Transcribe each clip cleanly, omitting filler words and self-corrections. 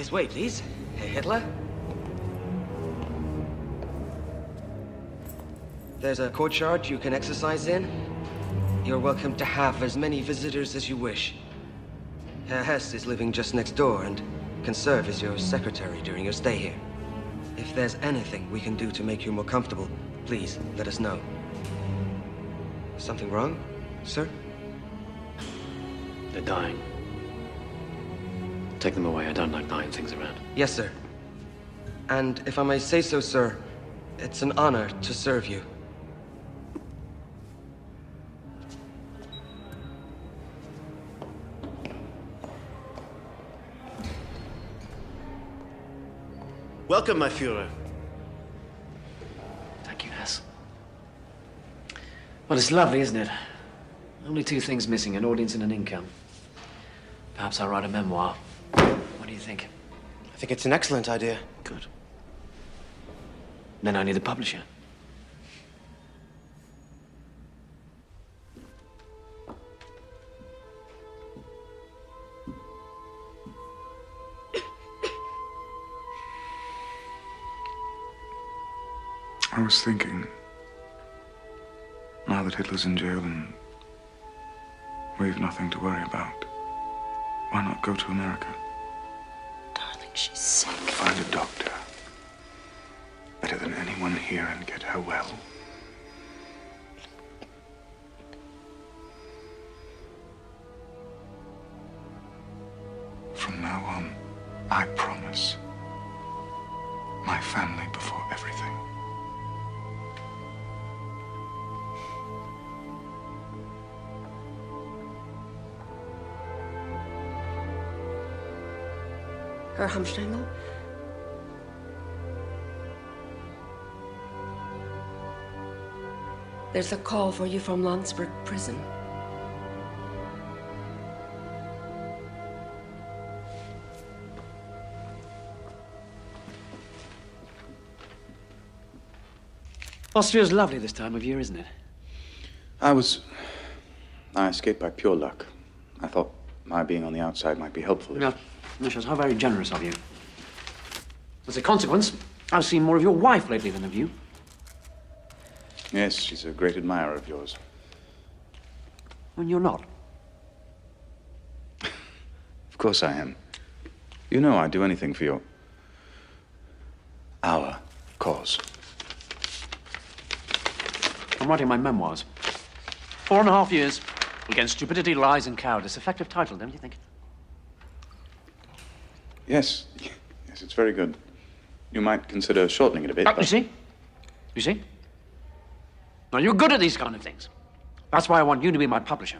This way, please. Herr Hitler. There's a courtyard you can exercise in. You're welcome to have as many visitors as you wish. Herr Hess is living just next door and can serve as your secretary during your stay here. If there's anything we can do to make you more comfortable, please let us know. Something wrong, sir? They're dying. Take them away. I don't like buying things around. Yes, sir. And if I may say so, sir, it's an honor to serve you. Welcome, my Führer. Thank you, Hess. Well, it's lovely, isn't it? Only two things missing, an audience and an income. Perhaps I'll write a memoir. What do you think? I think it's an excellent idea. Good. Then I need a publisher. I was thinking, now that Hitler's in jail and we've nothing to worry about, why not go to America? Darling, she's sick. Find a doctor. Better than anyone here and get her well. From now on, I promise. My family before everything. Herr Hamstengel? There's a call for you from Landsberg prison. Austria's lovely this time of year, isn't it? I escaped by pure luck. I thought my being on the outside might be helpful. No, shows how very generous of you. As a consequence, I've seen more of your wife lately than of you. Yes, she's a great admirer of yours. And you're not. Of course I am. You know I'd do anything for our cause. I'm writing my memoirs. 4.5 years against stupidity, lies, and cowardice. Effective title, don't you think? Yes, it's very good. You might consider shortening it a bit. You see? Now, you're good at these kind of things. That's why I want you to be my publisher.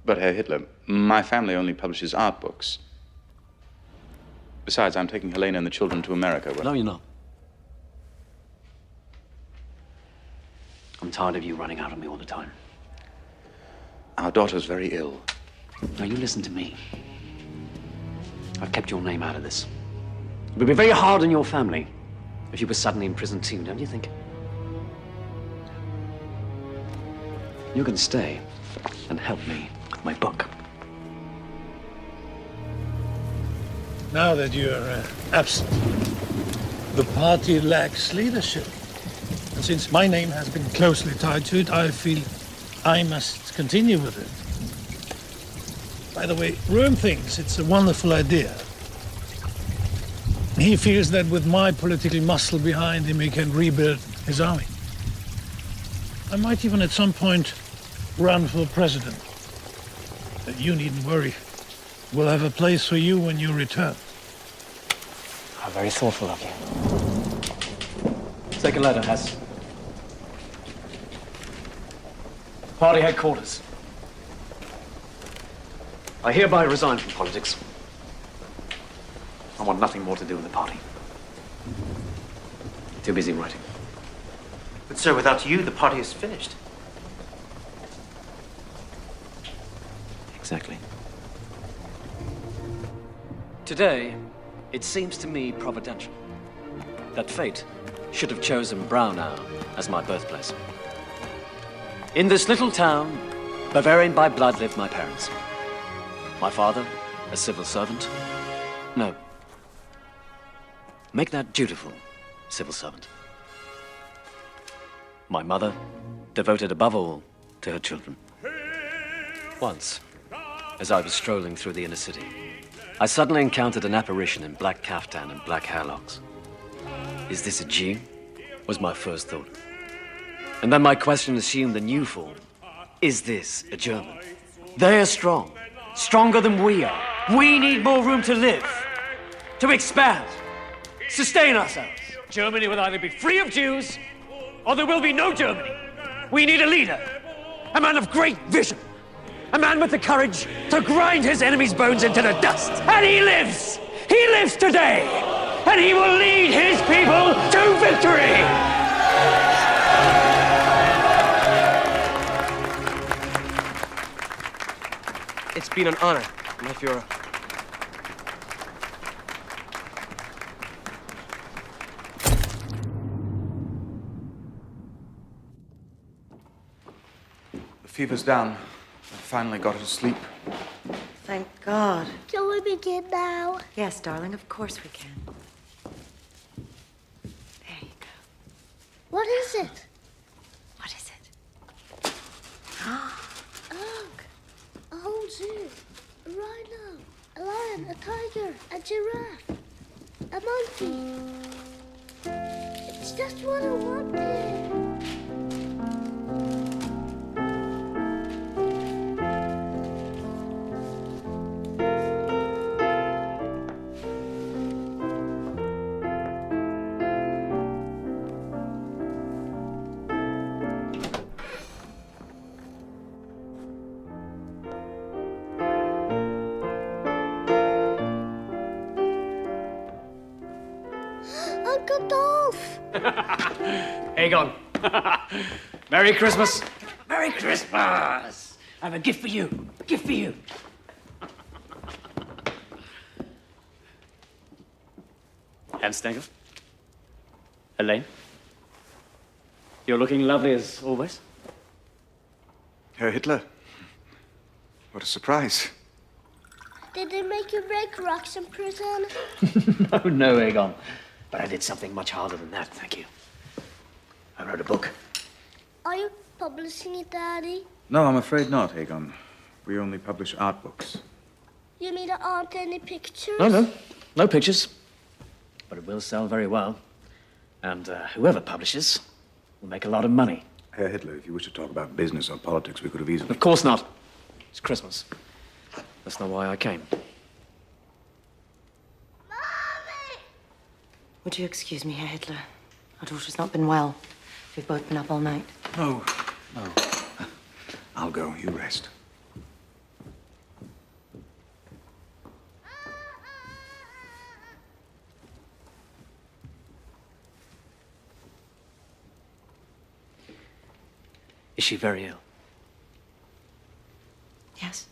But, Herr Hitler, my family only publishes art books. Besides, I'm taking Helena and the children to America. No, you're not. I'm tired of you running out on me all the time. Our daughter's very ill. Now, you listen to me. I've kept your name out of this. It would be very hard on your family if you were suddenly in prison too, don't you think? You can stay and help me with my book. Now that you're absent, the party lacks leadership. And since my name has been closely tied to it, I feel I must continue with it. By the way, Röhm thinks it's a wonderful idea. He feels that with my political muscle behind him, he can rebuild his army. I might even at some point run for president. But you needn't worry. We'll have a place for you when you return. How very thoughtful of you. Take a letter, Hess. Party headquarters. I hereby resign from politics. I want nothing more to do with the party. Too busy writing. But, sir, without you, the party is finished. Exactly. Today, it seems to me providential that fate should have chosen Braunau as my birthplace. In this little town, Bavarian by blood, lived my parents. My father, a civil servant. No. Make that dutiful civil servant. My mother, devoted above all to her children. Once, as I was strolling through the inner city, I suddenly encountered an apparition in black caftan and black hairlocks. Is this a Jew? Was my first thought. And then my question assumed a new form. Is this a German? They are strong, stronger than we are. We need more room to live, to expand, sustain ourselves. Germany will either be free of Jews, or there will be no Germany. We need a leader, a man of great vision, a man with the courage to grind his enemy's bones into the dust. And he lives! He lives today! And he will lead his people to victory! It's been an honor, my Führer. The fever's down. I finally got her to sleep. Thank God. Can we begin now? Yes, darling, of course we can. There you go. What is it? What is it? Look, a whole zoo, a rhino, a lion, a tiger, a giraffe, a monkey. It's just what I wanted. Uncle Dolph! Aegon. Merry Christmas. Merry Christmas. I have a gift for you. A gift for you. Hans Stengel. Elaine. You're looking lovely as always. Herr Hitler. What a surprise. Did they make you break rocks in prison? No, Aegon. But I did something much harder than that, thank you. I wrote a book. Are you publishing it, Daddy? No, I'm afraid not, Aegon. We only publish art books. You mean there aren't any pictures? No. No pictures. But it will sell very well. And whoever publishes will make a lot of money. Herr Hitler, if you wish to talk about business or politics, we could have easily... Of course not. It's Christmas. That's not why I came. Would you excuse me, Herr Hitler? Our daughter's not been well. We've both been up all night. No. I'll go. You rest. Is she very ill? Yes.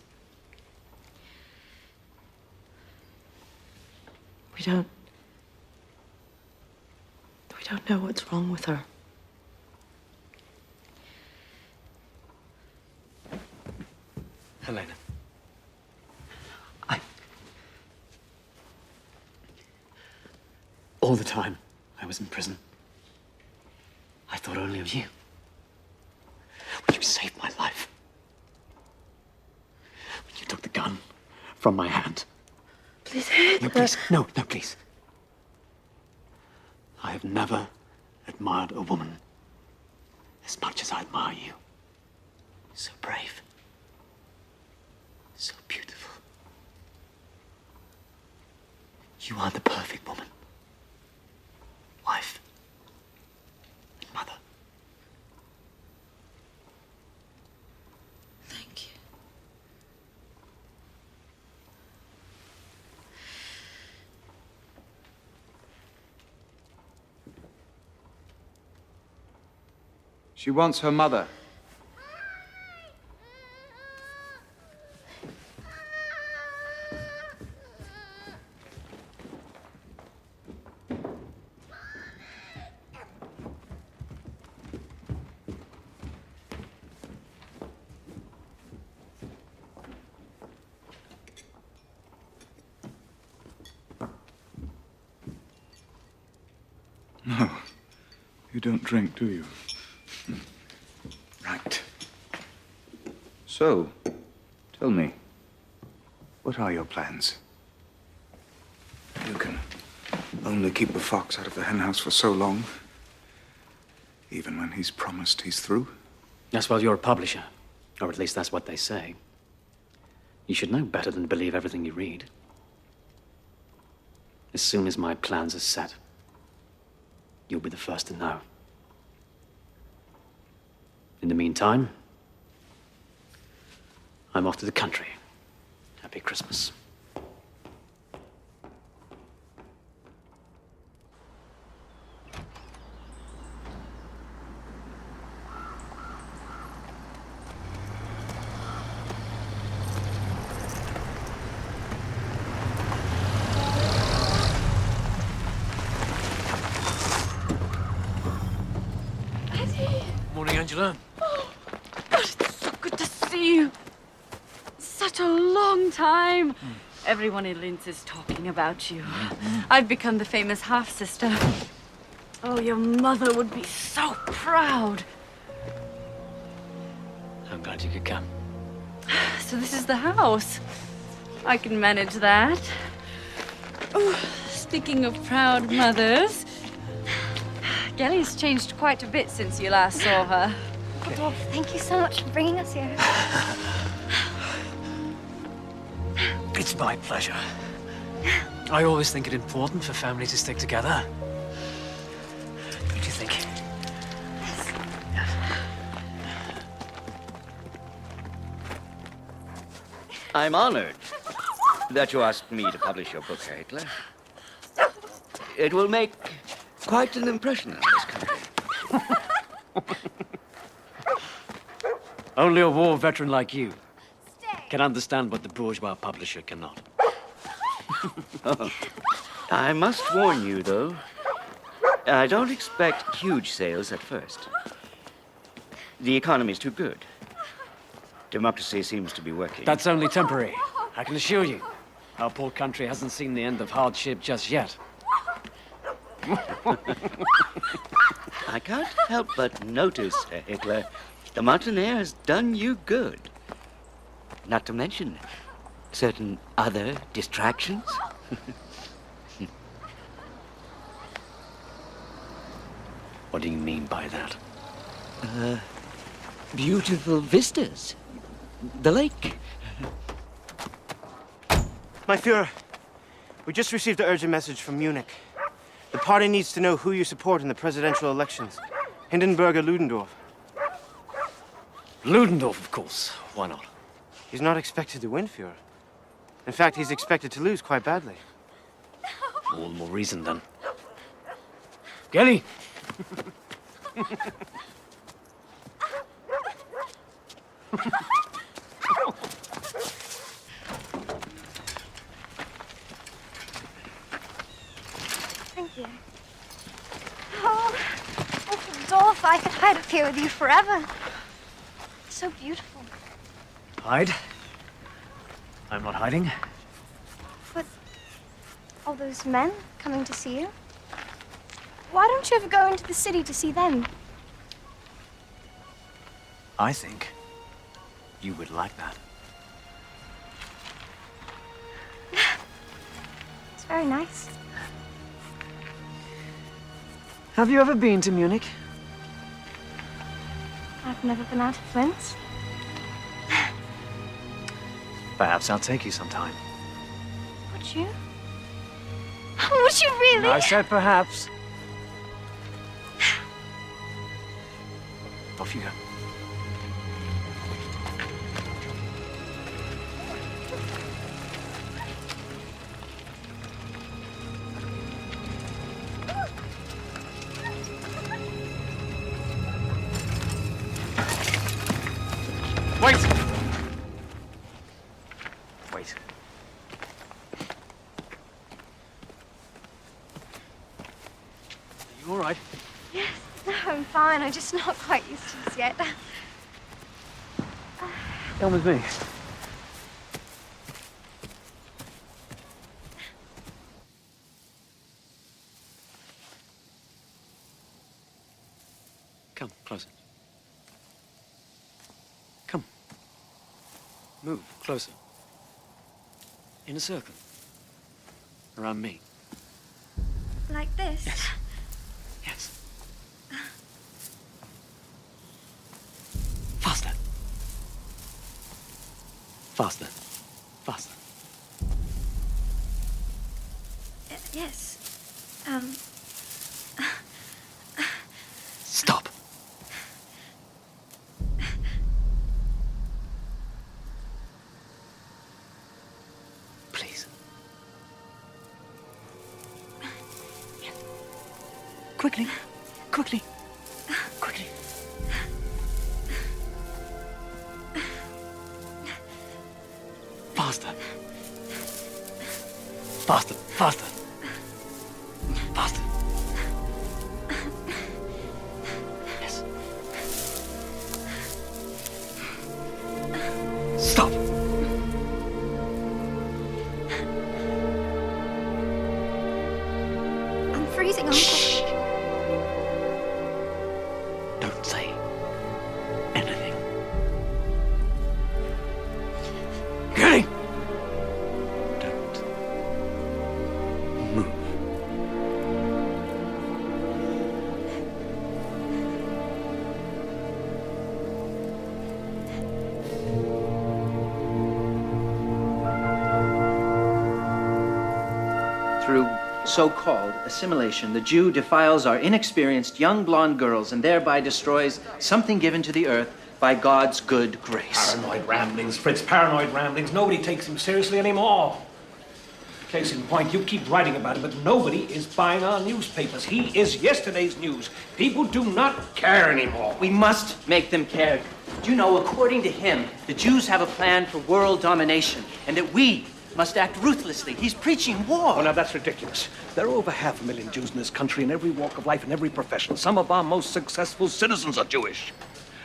We don't know what's wrong with her. Helena. All the time I was in prison, I thought only of you. When you saved my life. When you took the gun from my hand. Please, Hitler. No, please. No, please. I have never admired a woman as much as I admire you. So brave. So beautiful. You are the perfect woman. Wife. And mother. Thank you. She wants her mother. No. You don't drink, do you? Right. So, tell me, what are your plans? You can only keep the fox out of the henhouse for so long, even when he's promised he's through. Yes, well, you're a publisher. Or at least that's what they say. You should know better than to believe everything you read. As soon as my plans are set, you'll be the first to know. In the meantime, I'm off to the country. Happy Christmas. Morning, Angela. God, it's so good to see you. Such a long time. Everyone in Linz is talking about you. I've become the famous half-sister. Oh, your mother would be so proud. I'm glad you could come. So this is the house. I can manage that. Oh, speaking of proud mothers, Gelly's changed quite a bit since you last saw her. Adolf, thank you so much for bringing us here. It's my pleasure. I always think it important for family to stick together. What do you think? I'm honored that you asked me to publish your book, Herr Hitler. It will make quite an impression on this country. Only a war veteran like you can understand what the bourgeois publisher cannot. Oh, I must warn you, though. I don't expect huge sales at first. The economy's too good. Democracy seems to be working. That's only temporary. I can assure you. Our poor country hasn't seen the end of hardship just yet. I can't help but notice, Herr Hitler, the mountain air has done you good. Not to mention certain other distractions. What do you mean by that? Beautiful vistas. The lake. My Führer, we just received an urgent message from Munich. The party needs to know who you support in the presidential elections. Hindenburg or Ludendorff. Ludendorff, of course. Why not? He's not expected to win, Führer. In fact, he's expected to lose quite badly. All the more reason, then. Gelly! Thank you. Oh, Adolf, I could hide up here with you forever. It's so beautiful. Hide? I'm not hiding. But all those men coming to see you? Why don't you ever go into the city to see them? I think you would like that. It's very nice. Have you ever been to Munich? I've never been out of Linz. Perhaps I'll take you sometime. Would you? Would you really? I said perhaps. Off you go. Wait! Wait. Are you all right? Yes. No, I'm fine. I'm just not quite used to this yet. Come with me. Come, closer. Come. Move, closer. In a circle. Around me. Like this? Yes. Yes. Faster. Faster. Faster. Yes. Stop. Please. Yes. Quickly. Quickly. Quickly. Faster. Faster. Faster. Faster. Yes. Stop. I'm freezing, Uncle. Shh. Don't say anything. Getting. Don't move. Through so-called assimilation, the Jew defiles our inexperienced young blonde girls and thereby destroys something given to the earth by God's good grace. Paranoid ramblings, Fritz, paranoid ramblings. Nobody takes him seriously anymore. Case in point, you keep writing about it, but nobody is buying our newspapers. He is yesterday's news. People do not care anymore. We must make them care. Do you know, according to him, the Jews have a plan for world domination, and that we must act ruthlessly. He's preaching war. Oh, now that's ridiculous. There are over 500,000 Jews in this country in every walk of life, in every profession. Some of our most successful citizens are Jewish.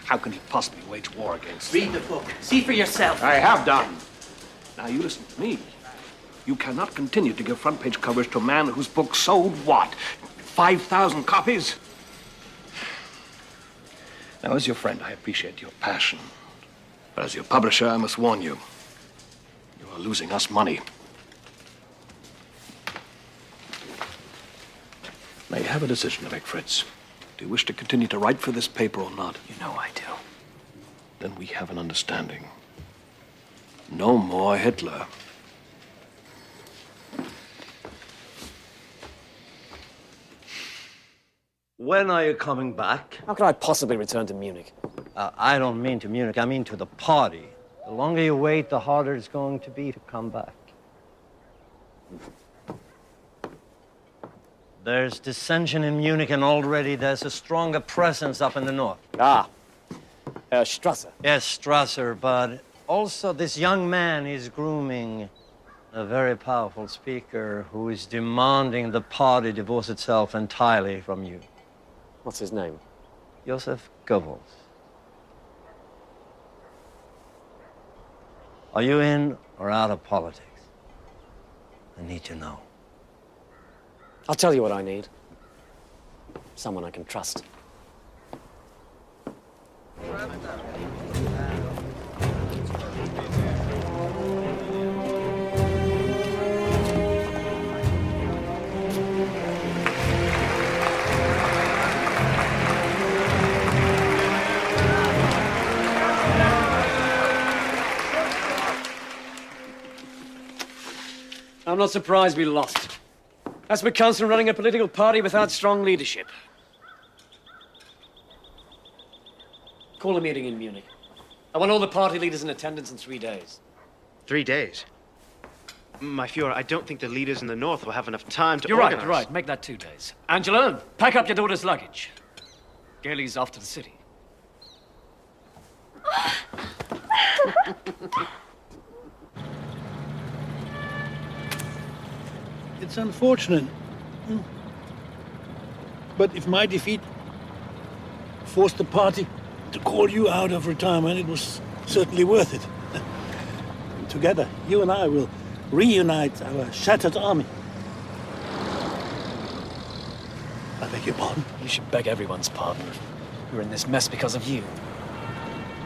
How can he possibly wage war against them? Read the book. See for yourself. I have done. Now you listen to me. You cannot continue to give front-page coverage to a man whose book sold what? 5,000 copies? Now, as your friend, I appreciate your passion. But as your publisher, I must warn you. You are losing us money. Now, you have a decision to make, Fritz. Do you wish to continue to write for this paper or not? You know I do. Then we have an understanding. No more Hitler. When are you coming back? How could I possibly return to Munich? I don't mean to Munich, I mean to the party. The longer you wait, the harder it's going to be to come back. There's dissension in Munich, and already there's a stronger presence up in the north. Ah, Strasser. Yes, Strasser, but also this young man is grooming a very powerful speaker who is demanding the party divorce itself entirely from you. What's his name? Joseph Goebbels. Are you in or out of politics? I need to know. I'll tell you what I need. Someone I can trust. I'm not surprised we lost. That's what comes from running a political party without strong leadership. Call a meeting in Munich. I want all the party leaders in attendance in 3 days. 3 days? My Fuhrer, I don't think the leaders in the north will have enough time to You're organize. right, you're right. Make that 2 days. Angela, pack up your daughter's luggage. Gailey's off to the city. It's unfortunate. But if my defeat forced the party to call you out of retirement, it was certainly worth it. Together, you and I will reunite our shattered army. I beg your pardon? You should beg everyone's pardon. We're in this mess because of you.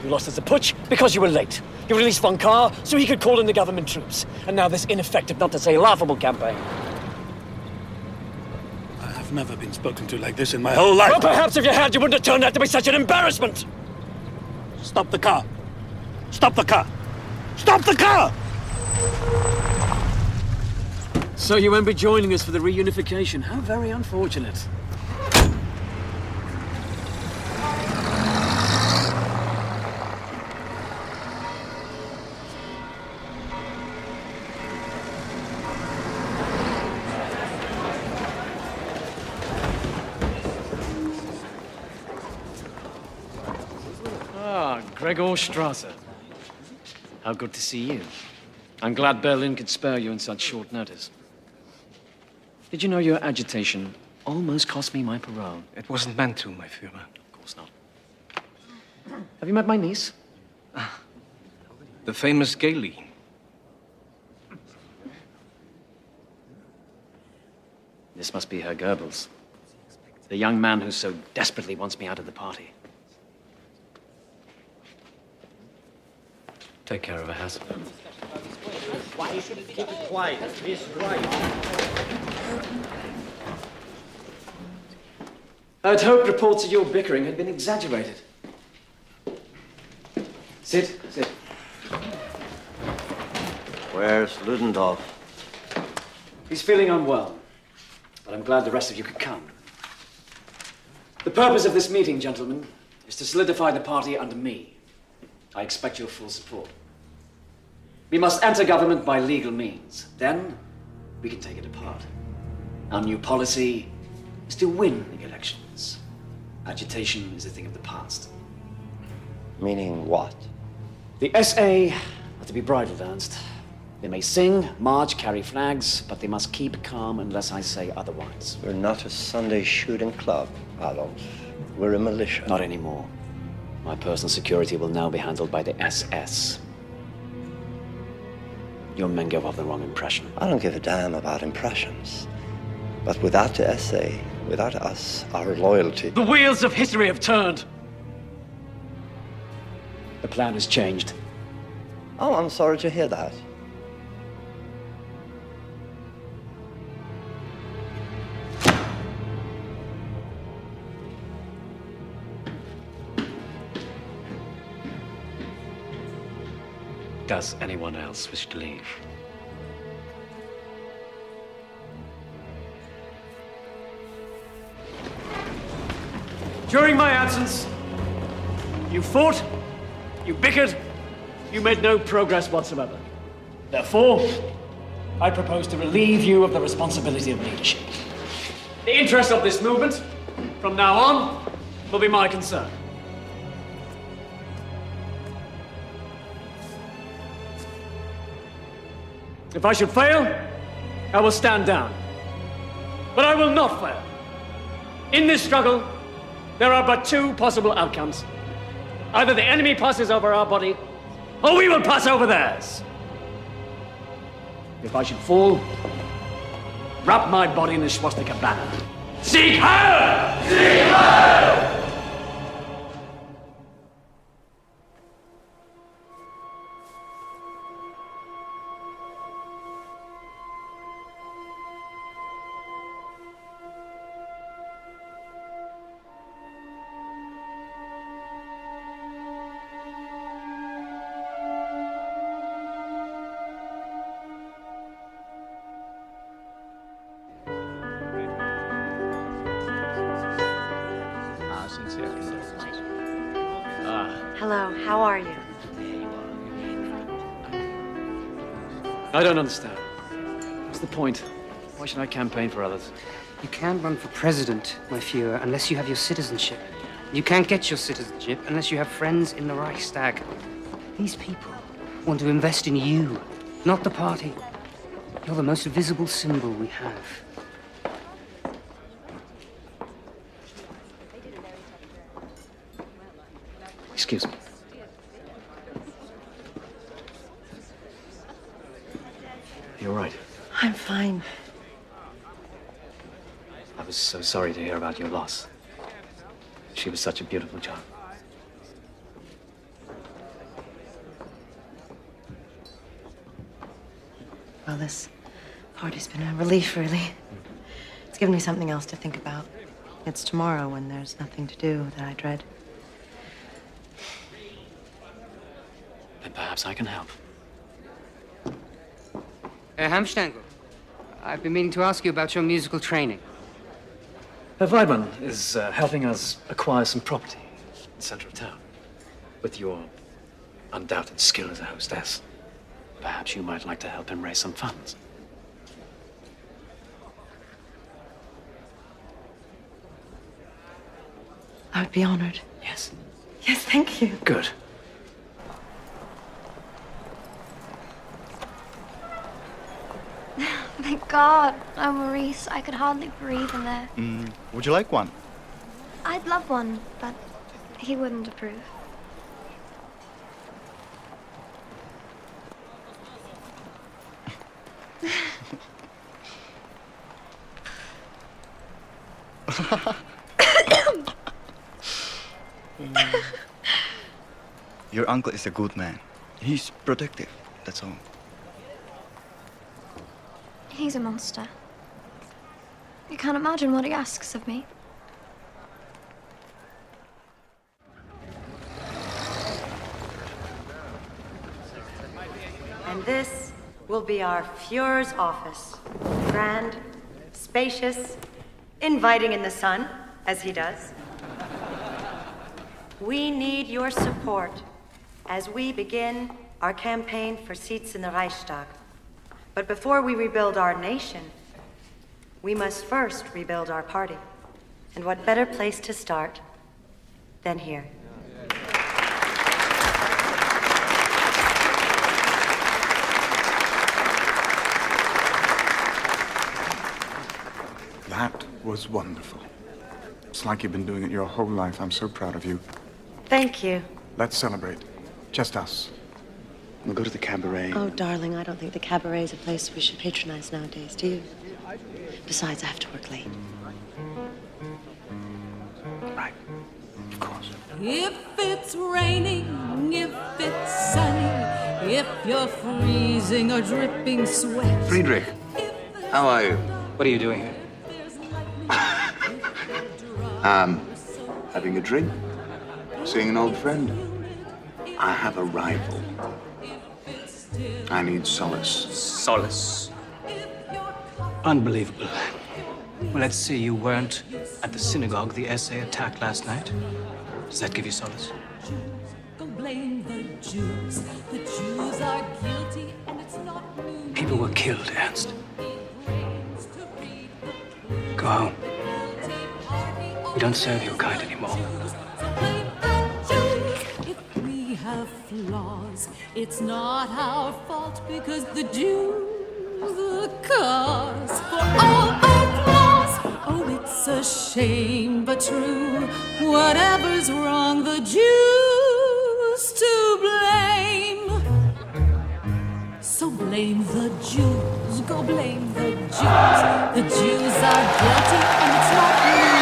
You lost us the putsch because you were late. You released von Kahr so he could call in the government troops. And now this ineffective, not to say laughable campaign. I have never been spoken to like this in my whole life. Well, perhaps if you had, you wouldn't have turned out to be such an embarrassment. Stop the car. Stop the car. Stop the car! So you won't be joining us for the reunification. How very unfortunate. Gregor Strasser. How good to see you. I'm glad Berlin could spare you in such short notice. Did you know your agitation almost cost me my parole? It wasn't meant to, my Führer. Of course not. Have you met my niece? The famous Gailey. This must be Herr Goebbels. The young man who so desperately wants me out of the party. Take care of her, Hass. Why you shouldn't keep it quiet? He's right. I'd hoped reports of your bickering had been exaggerated. Sit. Where's Ludendorff? He's feeling unwell, but I'm glad the rest of you could come. The purpose of this meeting, gentlemen, is to solidify the party under me. I expect your full support. We must enter government by legal means. Then, we can take it apart. Our new policy is to win the elections. Agitation is a thing of the past. Meaning what? The SA are to be bridled, Ernst. They may sing, march, carry flags, but they must keep calm unless I say otherwise. We're not a Sunday shooting club, Adolf. We're a militia. Not anymore. My personal security will now be handled by the SS. Your men give off the wrong impression. I don't give a damn about impressions. But without the SA, without us, our loyalty... The wheels of history have turned. The plan has changed. Oh, I'm sorry to hear that. Does anyone else wish to leave? During my absence, you fought, you bickered, you made no progress whatsoever. Therefore, I propose to relieve you of the responsibility of leadership. The interest of this movement, from now on, will be my concern. If I should fail, I will stand down. But I will not fail. In this struggle, there are but two possible outcomes. Either the enemy passes over our body, or we will pass over theirs. If I should fall, wrap my body in the swastika banner. Sieg Heil! Sieg Heil! Hello, how are you? I don't understand. What's the point? Why should I campaign for others? You can't run for president, my Führer, unless you have your citizenship. You can't get your citizenship unless you have friends in the Reichstag. These people want to invest in you, not the party. You're the most visible symbol we have. Excuse me. You're right. I'm fine. I was so sorry to hear about your loss. She was such a beautiful child. Well, this party's been a relief, really. It's given me something else to think about. It's tomorrow when there's nothing to do that I dread. Then perhaps I can help. Hamstango, I've been meaning to ask you about your musical training. Herr Weidmann is helping us acquire some property in the center of town. With your undoubted skill as a hostess, perhaps you might like to help him raise some funds. I would be honored. Yes. Yes, thank you. Good. Thank God. Oh, Maurice, I could hardly breathe in there. Would you like one? I'd love one, but he wouldn't approve. Your uncle is a good man. He's protective, that's all. He's a monster. You can't imagine what he asks of me. And this will be our Fuhrer's office. Grand, spacious, inviting in the sun, as he does. We need your support as we begin our campaign for seats in the Reichstag. But before we rebuild our nation, we must first rebuild our party. And what better place to start than here? That was wonderful. It's like you've been doing it your whole life. I'm so proud of you. Thank you. Let's celebrate. Just us. We'll go to the cabaret. Oh, darling, I don't think the cabaret is a place we should patronize nowadays, do you? Besides, I have to work late. Right. Of course. If it's raining, if it's sunny, if you're freezing or dripping sweat. Friedrich, how are you? What are you doing here? Having a drink, seeing an old friend. I have a rival. I need solace. Solace. Unbelievable. Well, let's see, you weren't at the synagogue the essay attack last night. Does that give you solace? Blame the Jews. The Jews are guilty, and it's not news. People were killed, Ernst. Go home. We don't serve your kind anymore. If we have flaws, it's not our fault because the Jews the cause for all our flaws. Oh, it's a shame, but true. Whatever's wrong, the Jews to blame. So blame the Jews, go blame the Jews. The Jews are guilty, and it's not news.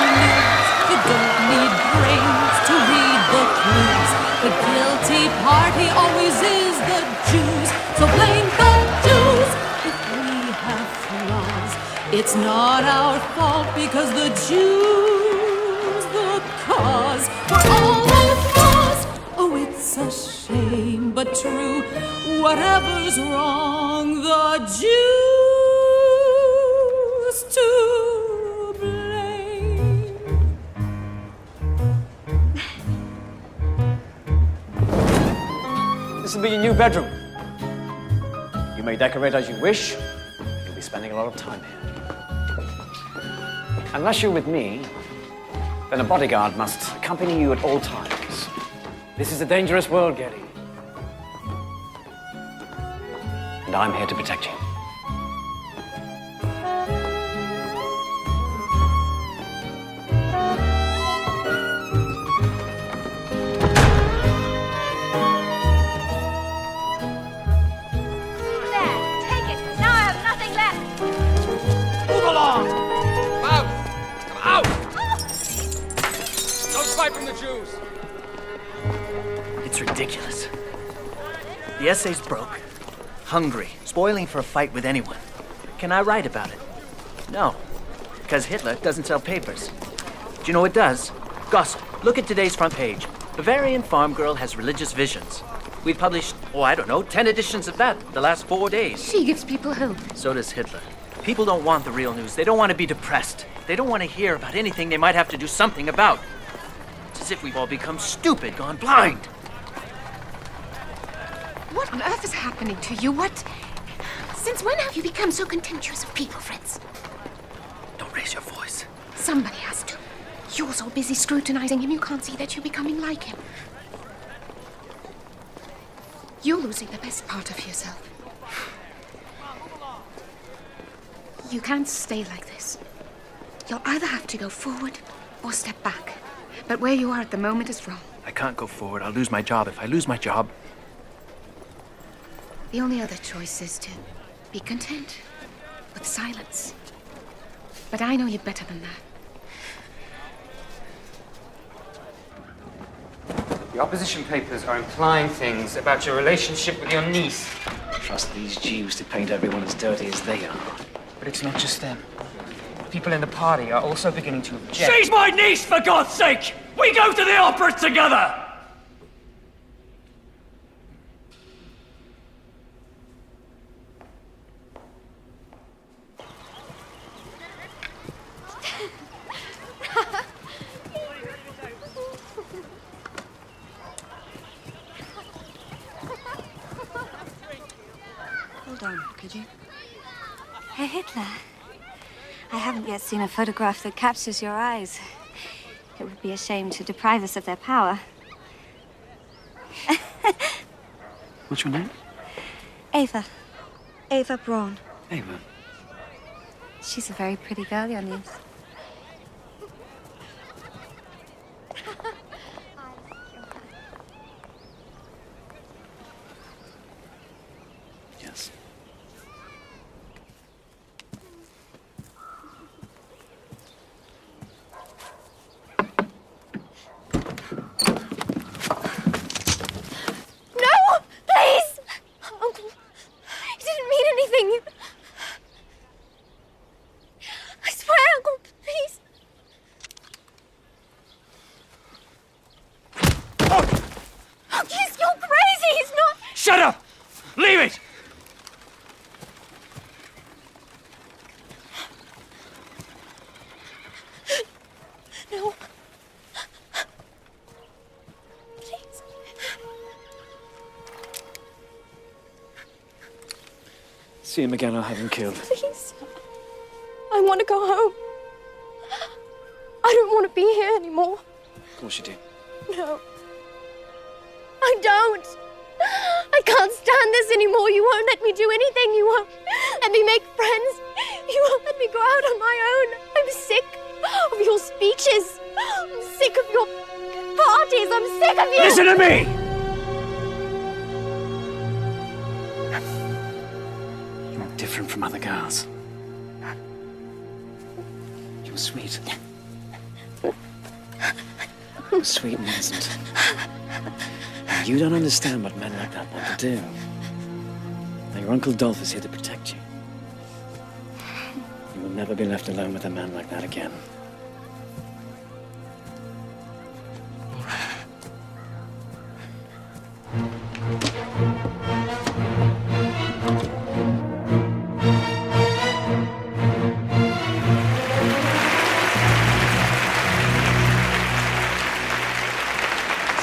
You don't need brains to read the clues. The guilty party always is the Jews. So blame the Jews. If we have flaws, it's not our fault because the Jews the cause for all our flaws. Oh, it's a shame, but true. Whatever's wrong, the Jews to blame. This will be your new bedroom. You may decorate as you wish. You'll be spending a lot of time here. Unless you're with me, then a bodyguard must accompany you at all times. This is a dangerous world, Getty. And I'm here to protect you. hide from the Jews. It's ridiculous. The essay's broke, hungry, spoiling for a fight with anyone. Can I write about it? No, because Hitler doesn't sell papers. Do you know what does? Gossip. Look at today's front page. Bavarian farm girl has religious visions. We've published, 10 editions of that the last 4 days. She gives people hope. So does Hitler. People don't want the real news. They don't want to be depressed. They don't want to hear about anything they might have to do something about. It's as if we've all become stupid, gone blind. What on earth is happening to you? Since when have you become so contemptuous of people, Fritz? Don't raise your voice. Somebody has to. You're so busy scrutinizing him, you can't see that you're becoming like him. You're losing the best part of yourself. You can't stay like this. You'll either have to go forward or step back. But where you are at the moment is wrong. I can't go forward. I'll lose my job. If I lose my job... The only other choice is to be content with silence. But I know you better than that. The opposition papers are implying things about your relationship with your niece. Trust these Jews to paint everyone as dirty as they are. But it's not just them. People in the party are also beginning to object. She's my niece, for God's sake! We go to the opera together! Hold on, could you? Herr Hitler, I haven't yet seen a photograph that captures your eyes. It would be a shame to deprive us of their power. What's your name? Eva. Eva Braun. Eva. She's a very pretty girl, your niece. Yes. No! Please! Uncle, he didn't mean anything. I swear, Uncle, please. Oh, you're crazy! He's not... Shut up! Leave it! No. Please. See him again, I'll have him killed. Please. I want to go home. I don't want to be here anymore. Of course you do. No. I don't. I can't stand this anymore. You won't let me do anything. You won't let me make friends. You won't let me go out on my own. I'm sick of your speeches. I'm sick of your parties. I'm sick of you. Listen to me! You're different from other girls. You're sweet. You're sweet and innocent. And you don't understand what men like that want to do. Now, your Uncle Dolph is here to protect you. You will never be left alone with a man like that again.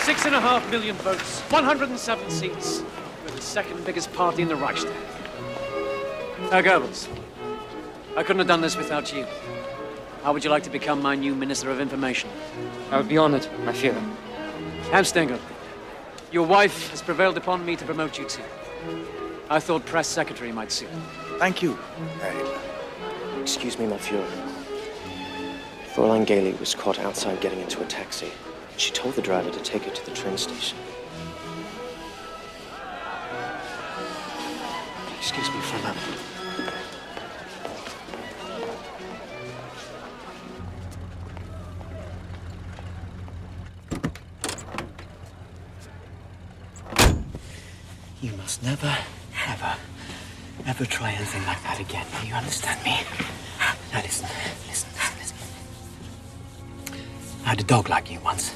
$6.5 million votes, 107 seats. We're the second biggest party in the Reichstag. Now, Goebbels, I couldn't have done this without you. How would you like to become my new Minister of Information? I would be honored, my Führer. Hans Stengel, your wife has prevailed upon me to promote you too. I thought press secretary might suit. Thank you. Excuse me, my Führer. Fräulein Gailey was caught outside getting into a taxi. She told the driver to take her to the train station. Excuse me for a moment. Never, ever try anything like that again. Do you understand me? Now listen. I had a dog like you once.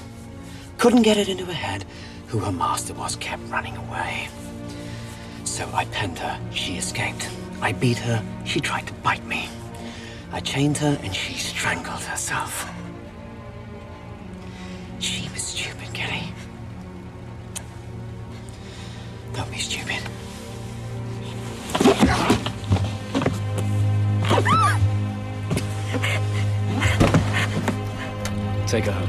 Couldn't get it into her head who her master was, kept running away. So I penned her, she escaped. I beat her, she tried to bite me. I chained her and she strangled herself. She was stupid, Kelly. Don't be stupid. Take her home.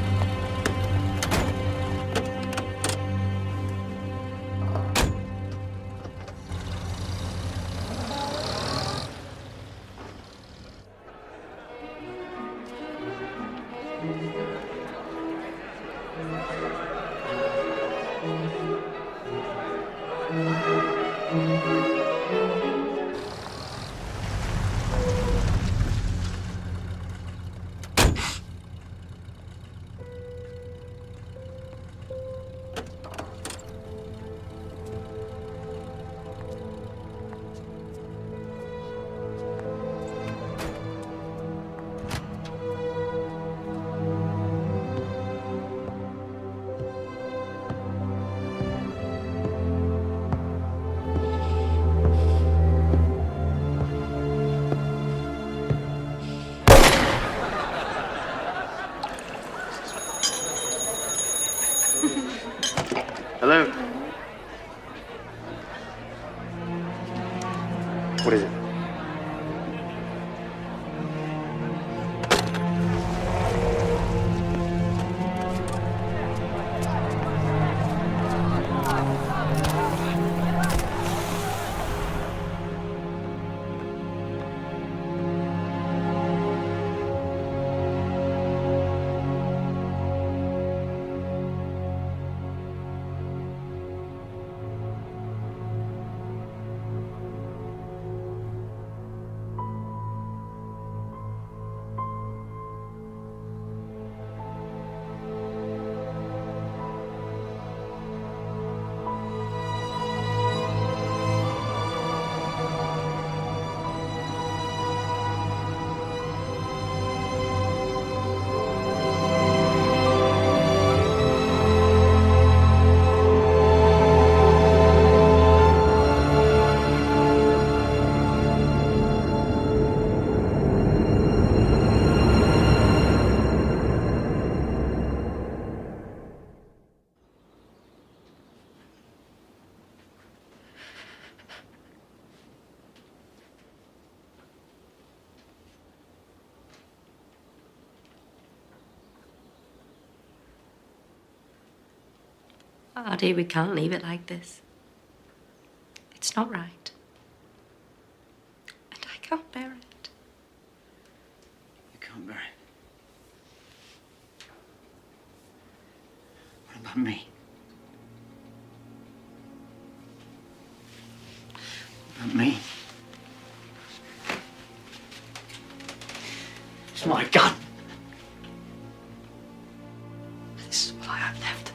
Hello? What is it? Artie, we can't leave it like this. It's not right. And I can't bear it. You can't bear it. What about me? What about me? It's my gun. This is what I have left.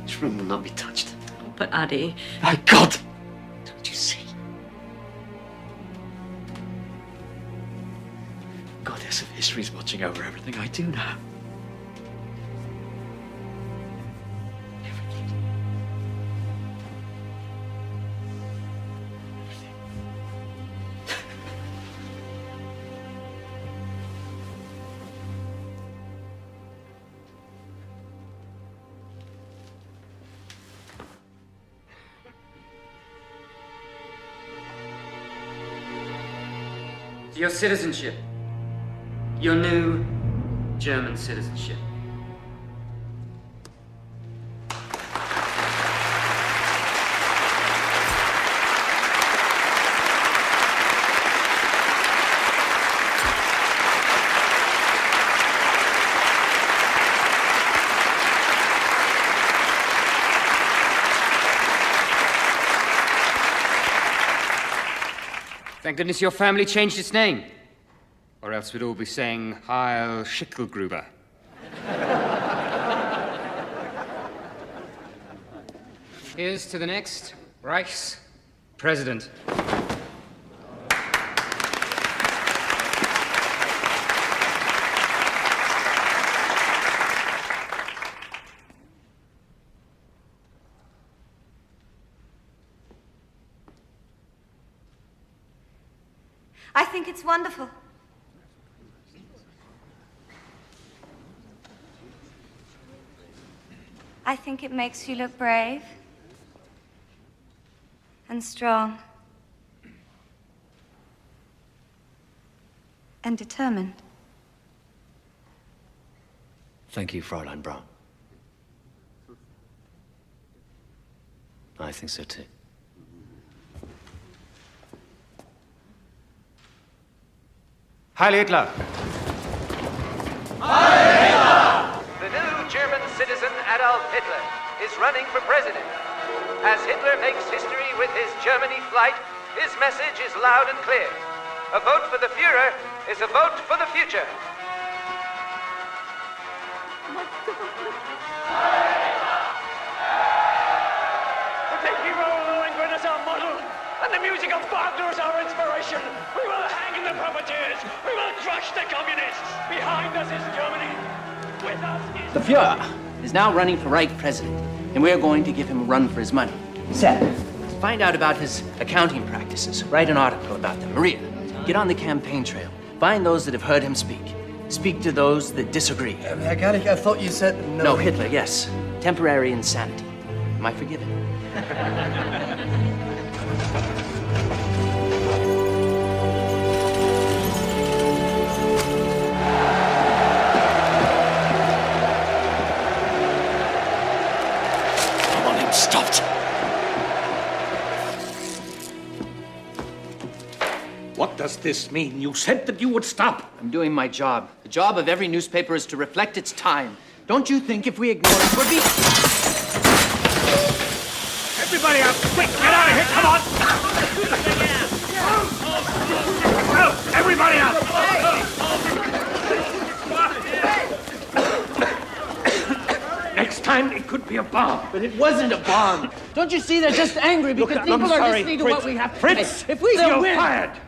This room will not be touched. Oh, but Addy... My God! Don't you see? Goddess of history's watching over everything I do now. Your citizenship. Your new German citizenship. Thank goodness your family changed its name. Or else we'd all be saying Heil Schickelgruber. Here's to the next Reich's president. I think it's wonderful. I think it makes you look brave and strong and determined. Thank you, Fräulein Braun. I think so too. Heil Hitler! The new German citizen Adolf Hitler is running for president. As Hitler makes history with his Germany flight, his message is loud and clear. A vote for the Führer is a vote for the future. We take hero Lohengrin as our model, and the music of Wagner as our inspiration. We will hang the puppeteers. We will crush the communists. Behind us is Germany. With us is... The Führer is now running for Reich president, and we're going to give him a run for his money. Seth, find out about his accounting practices. Write an article about them. Maria, get on the campaign trail. Find those that have heard him speak. Speak to those that disagree. Herr Garlich, I thought you said no. No, Hitler, yes. Temporary insanity. Am I forgiven? Stopped. What does this mean? You said that you would stop. I'm doing my job. The job of every newspaper is to reflect its time. Don't you think if we ignore it, we'll be... Everybody out! Quick, get out of here! Come on! Go! Everybody out! Next time, it could be a bomb. But it wasn't a bomb. Don't you see? They're just angry because Look, people I'm are sorry, listening to Fritz. what we have to Fritz, say. If we you're don't win... fired.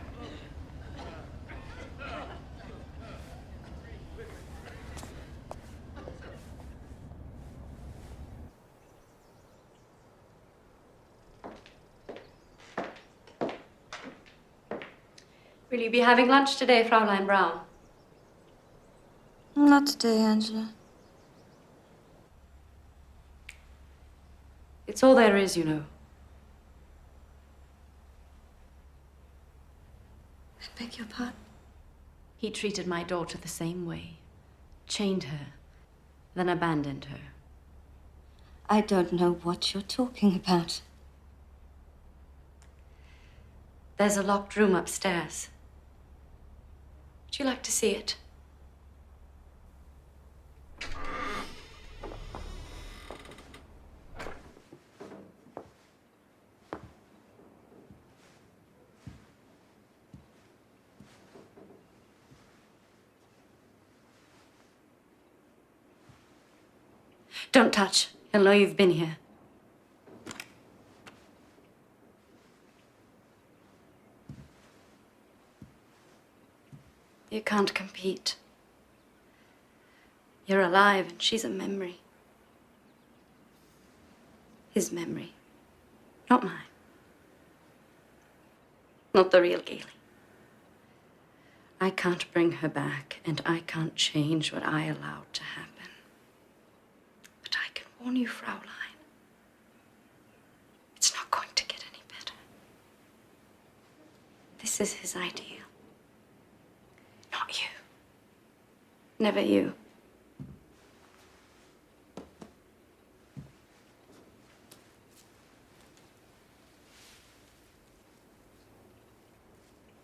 Will you be having lunch today, Fräulein Braun? Not today, Angela. It's all there is, you know. I beg your pardon? He treated my daughter the same way. Chained her, then abandoned her. I don't know what you're talking about. There's a locked room upstairs. Would you like to see it? Don't touch. He'll know you've been here. You can't compete. You're alive and she's a memory. His memory, not mine. Not the real Gailey. I can't bring her back, and I can't change what I allowed to happen. But I can warn you, Fraulein. It's not going to get any better. This is his ideal. Not you. Never you.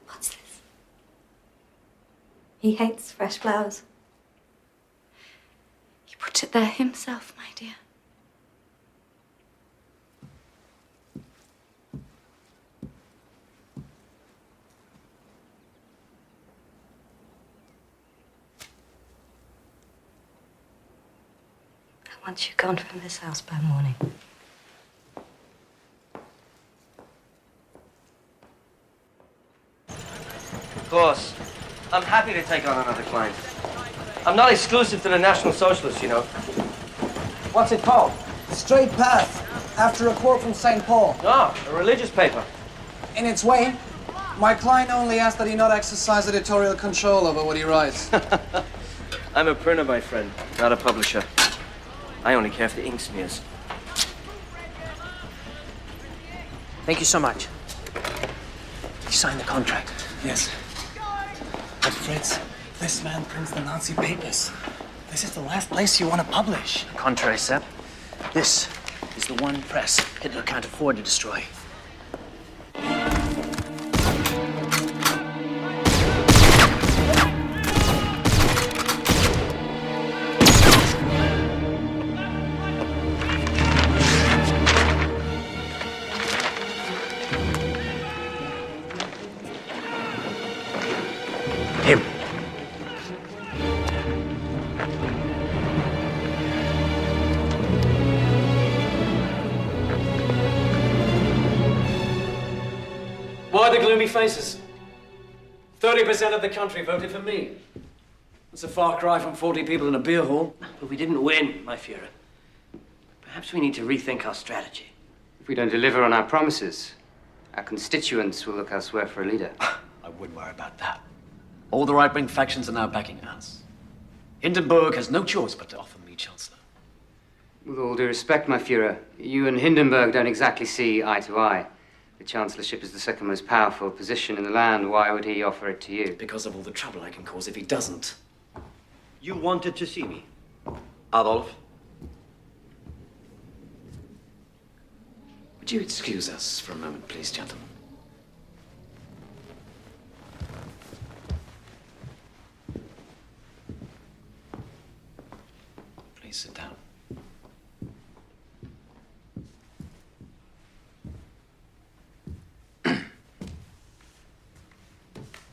What's this? He hates fresh flowers. He put it there himself, my dear. I want you gone from this house by morning. course. I'm happy to take on another client. I'm not exclusive to the National Socialists, you know. What's it called? Straight Path, after a quote from St. Paul. Ah, a religious paper. In its way, my client only asks that he not exercise editorial control over what he writes. I'm a printer, my friend, not a publisher. I only care if the ink smears. Thank you so much. You signed the contract. Yes. But Fritz, this man prints the Nazi papers. This is the last place you want to publish. Contrary, Sepp. This is the one press Hitler can't afford to destroy. Him. Why the gloomy faces? 30% of the country voted for me. That's a far cry from 40 people in a beer hall. But we didn't win, my Führer. Perhaps we need to rethink our strategy. If we don't deliver on our promises, our constituents will look elsewhere for a leader. I wouldn't worry about that. All the right-wing factions are now backing us. Hindenburg has no choice but to offer me Chancellor. With all due respect, my Führer, you and Hindenburg don't exactly see eye to eye. The Chancellorship is the second most powerful position in the land. Why would he offer it to you? Because of all the trouble I can cause if he doesn't. You wanted to see me, Adolf. Would you excuse us for a moment, please, gentlemen? Please sit down.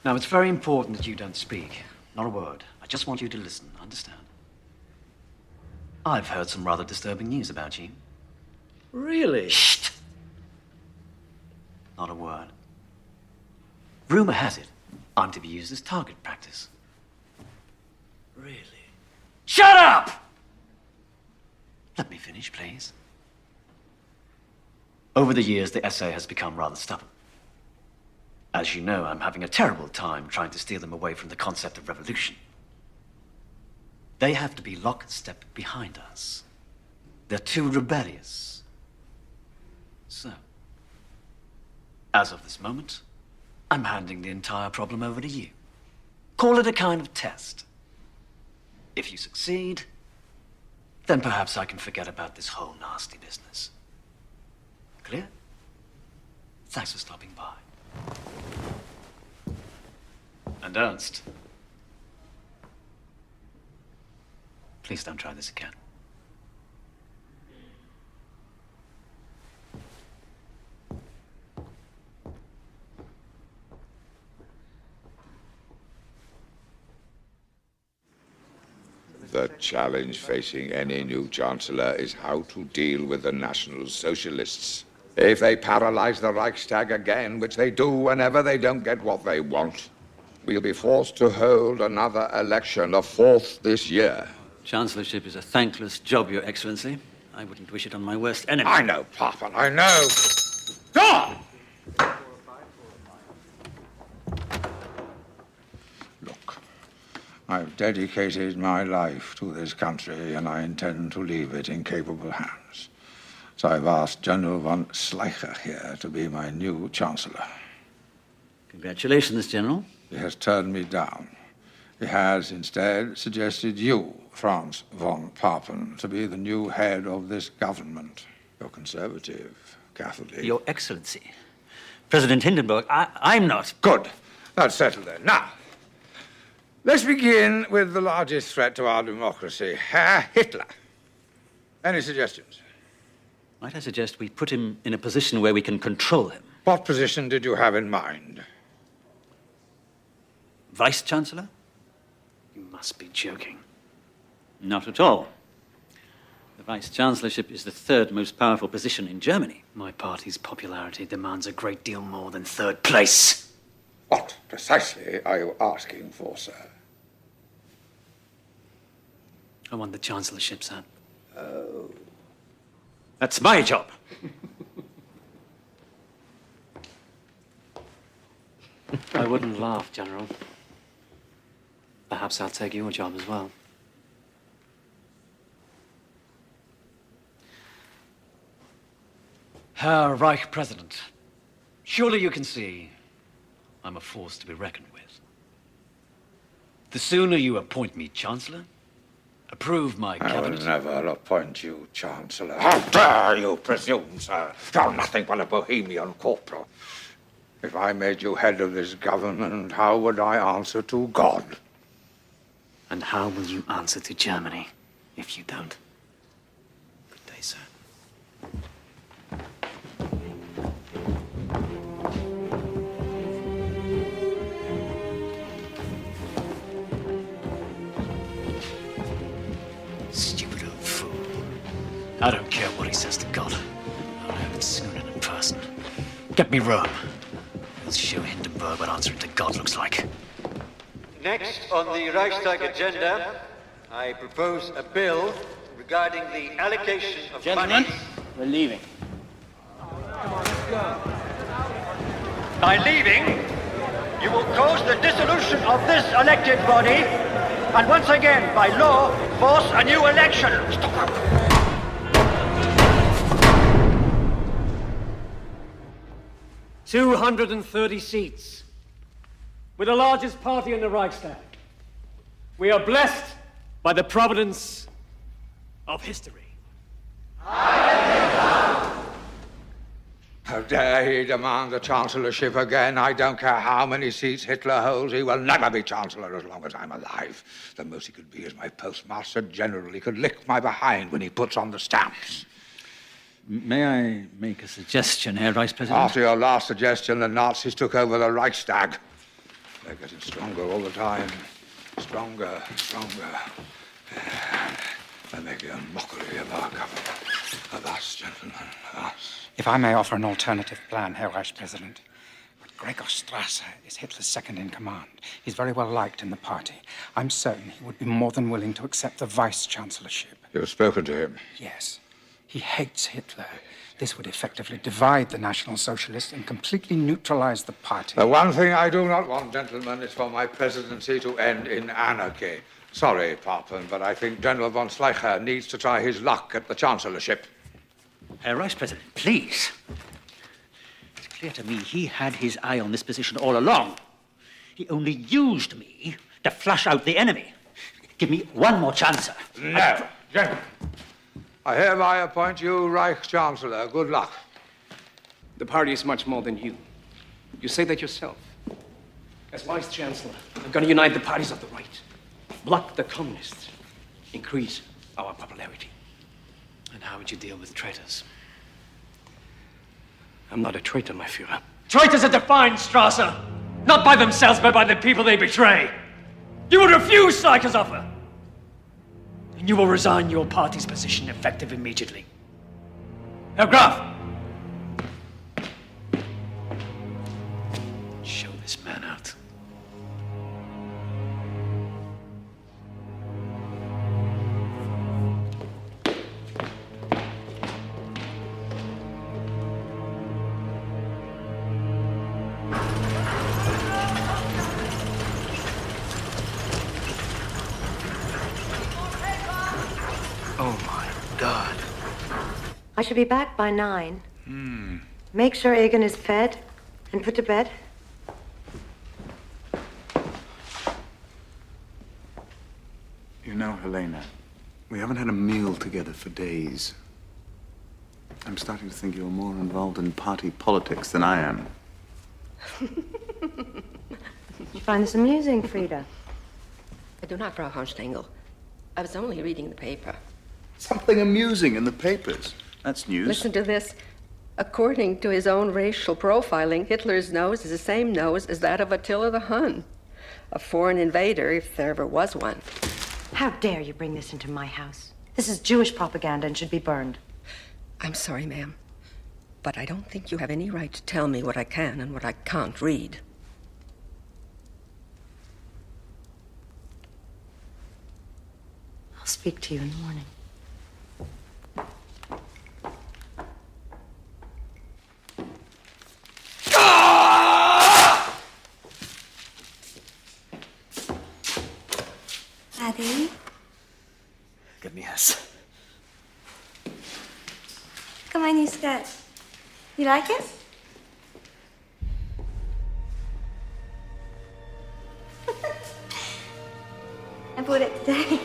Now, it's very important that you don't speak. Not a word. I just want you to listen, understand? I've heard some rather disturbing news about you. Really? Shh! Not a word. Rumor has it I'm to be used as target practice. Really? Shut up! Let me finish, please. Over the years, the SA has become rather stubborn. As you know, I'm having a terrible time trying to steer them away from the concept of revolution. They have to be lockstep behind us. They're too rebellious. So, as of this moment, I'm handing the entire problem over to you. Call it a kind of test. If you succeed, then perhaps I can forget about this whole nasty business. Clear? Thanks for stopping by. And Ernst, please don't try this again. The challenge facing any new chancellor is how to deal with the National Socialists. If they paralyze the Reichstag again, which they do whenever they don't get what they want, we'll be forced to hold another election, the fourth this year. Chancellorship is a thankless job, Your Excellency. I wouldn't wish it on my worst enemy. I know, Papa, I know. God! Look, I've dedicated my life to this country, and I intend to leave it in capable hands. So I've asked General von Schleicher here to be my new chancellor. Congratulations, General. He has turned me down. He has instead suggested you, Franz von Papen, to be the new head of this government. You're conservative, Catholic. Your Excellency. President Hindenburg, I'm not. Good. That's settled then. Now, let's begin with the largest threat to our democracy, Herr Hitler. Any suggestions? Might I suggest we put him in a position where we can control him? What position did you have in mind? Vice-Chancellor? You must be joking. Not at all. The Vice-Chancellorship is the third most powerful position in Germany. My party's popularity demands a great deal more than third place. What precisely are you asking for, sir? I want the chancellorship, sir. Oh. That's my job. I wouldn't laugh, General. Perhaps I'll take your job as well. Herr Reich President, surely you can see I'm a force to be reckoned with. The sooner you appoint me Chancellor, approve my cabinet... I will never appoint you Chancellor. How dare you presume, sir? You're nothing but a Bohemian corporal. If I made you head of this government, how would I answer to God? And how will you answer to Germany if you don't? Good day, sir. Stupid old fool. I don't care what he says to God. I'll have it sooner in person. Get me Rome. We'll show Hindenburg what answering to God looks like. Next on the Reichstag agenda, I propose a bill regarding the allocation of Gentlemen, money. we're leaving. By leaving, you will cause the dissolution of this elected body, and once again, by law, force a new election. Stockard. 230 seats. We're the largest party in the Reichstag. We are blessed by the providence of history. How dare he demand the chancellorship again? I don't care how many seats Hitler holds. He will never be chancellor as long as I'm alive. The most he could be is my postmaster general. He could lick my behind when he puts on the stamps. May I make a suggestion, Herr Vice President? After your last suggestion, the Nazis took over the Reichstag. They're getting stronger all the time. Stronger, stronger. They're making a mockery of our government. Of us, gentlemen, us. If I may offer an alternative plan, Herr Vice President. But Gregor Strasser is Hitler's second in command. He's very well liked in the party. I'm certain he would be more than willing to accept the vice-chancellorship. You've spoken to him? Yes. He hates Hitler. This would effectively divide the National Socialists and completely neutralize the party. The one thing I do not want, gentlemen, is for my presidency to end in anarchy. Sorry, Papen, but I think General von Schleicher needs to try his luck at the chancellorship. Herr Vice President, please. It's clear to me he had his eye on this position all along. He only used me to flush out the enemy. Give me one more chance, sir. No, gentlemen. I hereby appoint you Reich Chancellor. Good luck. The party is much more than you. You say that yourself. As Vice Chancellor, I'm going to unite the parties of the right, block the communists, increase our popularity. And how would you deal with traitors? I'm not a traitor, my Führer. Traitors are defined, Strasser, not by themselves, but by the people they betray. You will refuse Schleicher's offer. And you will resign your party's position effective immediately. Herr Graf! Show this man out. I should be back by 9. Make sure Egan is fed and put to bed. You know, Helena, we haven't had a meal together for days. I'm starting to think you're more involved in party politics than I am. You find this amusing, Frida? I do not, Frau Hornstengel. I was only reading the paper. Something amusing in the papers. That's news. Listen to this. According to his own racial profiling, Hitler's nose is the same nose as that of Attila the Hun. A foreign invader, if there ever was one. How dare you bring this into my house? This is Jewish propaganda and should be burned. I'm sorry, ma'am, but I don't think you have any right to tell me what I can and what I can't read. speak to you in the morning. Daddy, Give me yes. look at my new skirt. You like it? I bought it today.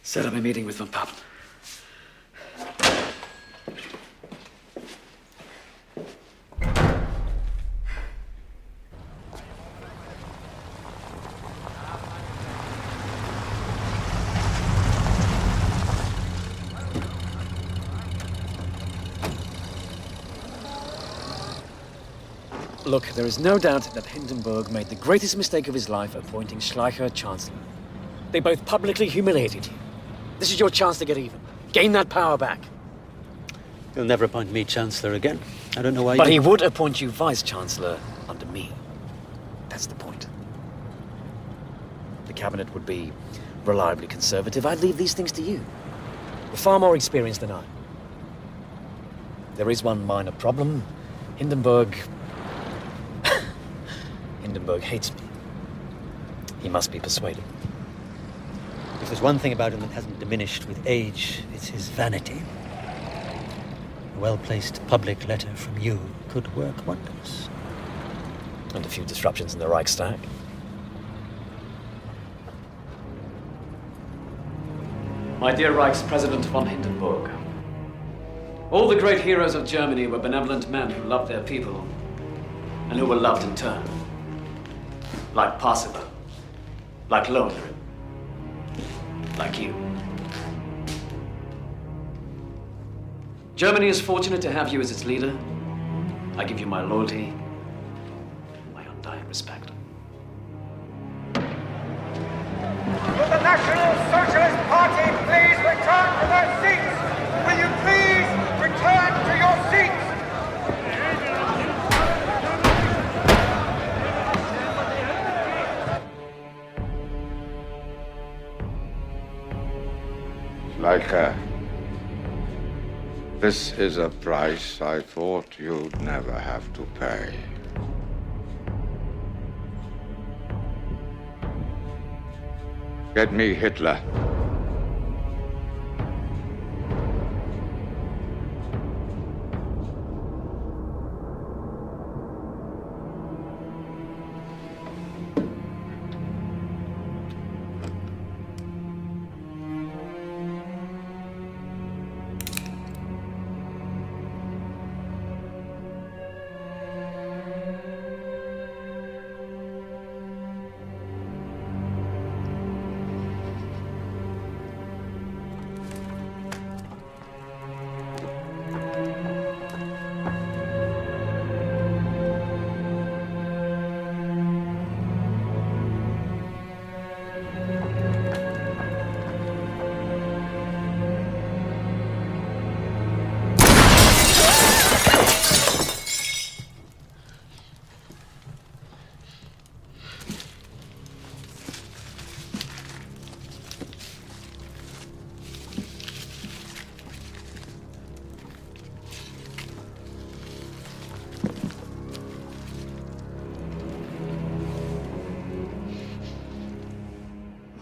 Set up a meeting with Von Papen. Look, there is no doubt that Hindenburg made the greatest mistake of his life appointing Schleicher Chancellor. They both publicly humiliated you. This is your chance to get even. Gain that power back. He'll never appoint me Chancellor again. I don't know why. But he would appoint you Vice-Chancellor under me. That's the point. The cabinet would be reliably conservative. I'd leave these things to you. You're far more experienced than I. There is one minor problem. Hindenburg hates me. He must be persuaded. If there's one thing about him that hasn't diminished with age, it's his vanity. A well-placed public letter from you could work wonders. And a few disruptions in the Reichstag. My dear Reichs-President von Hindenburg, all the great heroes of Germany were benevolent men who loved their people and who were loved in turn. Like Parsifal, like Lohengrin, like you. Germany is fortunate to have you as its leader. I give you my loyalty, my undying respect. Will the National Socialist Party please return to their seats? Will you please return to your seats? Schleicher, this is a price I thought you'd never have to pay. Get me Hitler.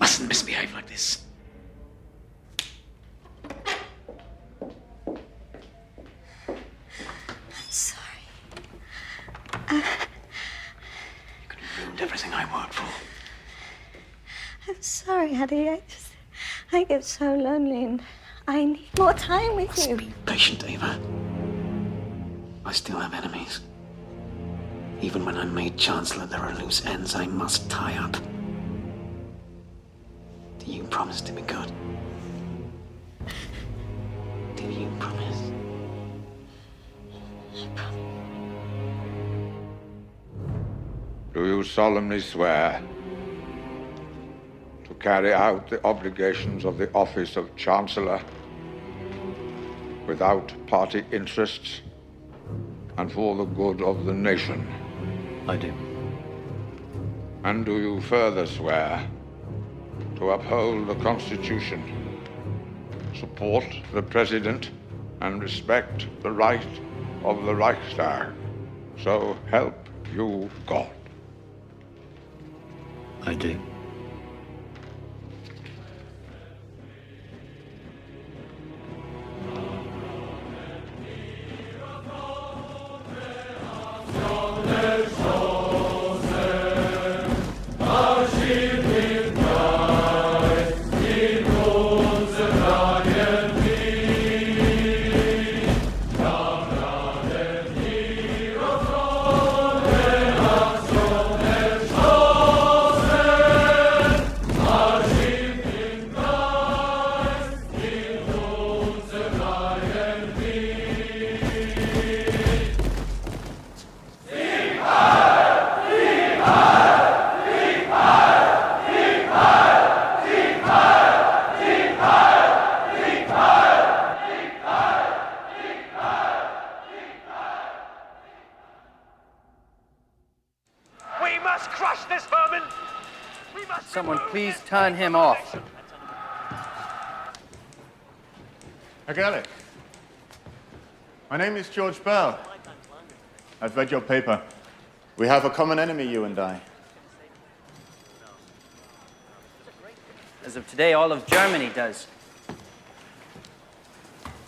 Mustn't misbehave like this. I'm sorry, Eddie. I get so lonely and I need more time with you. Be patient, Ava. I still have enemies. Even when I'm made Chancellor, there are loose ends I must tie up. Do you promise to be good? Do you promise? I promise. Do you solemnly swear to carry out the obligations of the office of Chancellor without party interests and for the good of the nation? I do. And do you further swear to uphold the Constitution, support the President, and respect the right of the Reichstag? So help you God. I do. Someone please turn him off. Herr Gerlich, my name is George Bell. I've read your paper. We have a common enemy, you and I. As of today, all of Germany does.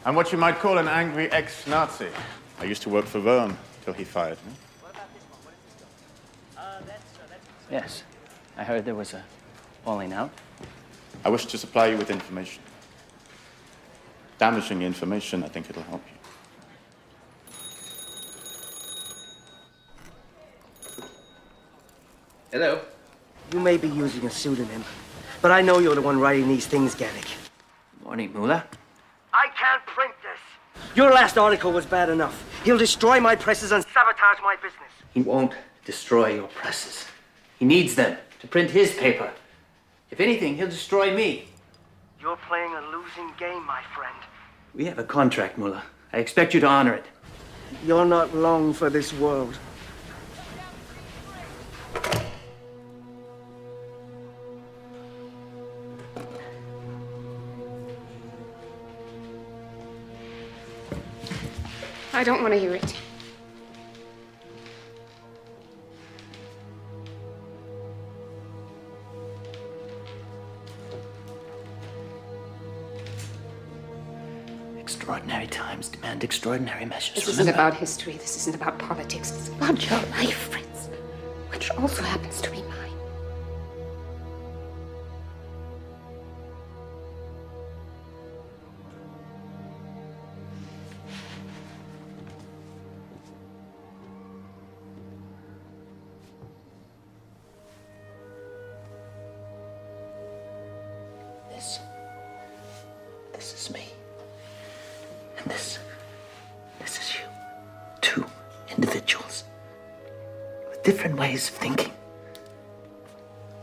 I'm what you might call an angry ex-Nazi. I used to work for Röhm till he fired me. Yes, I heard there was a falling out. I wish to supply you with information. Damaging information, I think it'll help you. Hello. You may be using a pseudonym, but I know you're the one writing these things, Gerlich. Morning, Mullah. I can't print this. Your last article was bad enough. He'll destroy my presses and sabotage my business. He won't destroy your presses. He needs them to print his paper. If anything, he'll destroy me. You're playing a losing game, my friend. We have a contract, Mullah. I expect you to honor it. You're not long for this world. I don't want to hear it. Extraordinary times demand extraordinary measures. This isn't about history. This isn't about politics. It's about your life, Fritz, which also happens to be mine. This is me. And this is you. Two individuals with different ways of thinking.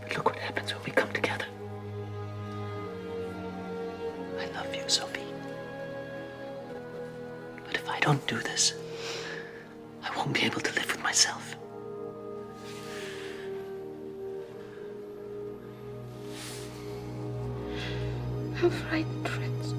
But look what happens when we come together. I love you, Sophie. But if I don't do this, I won't be able to live with myself. I'm frightened, Fritz.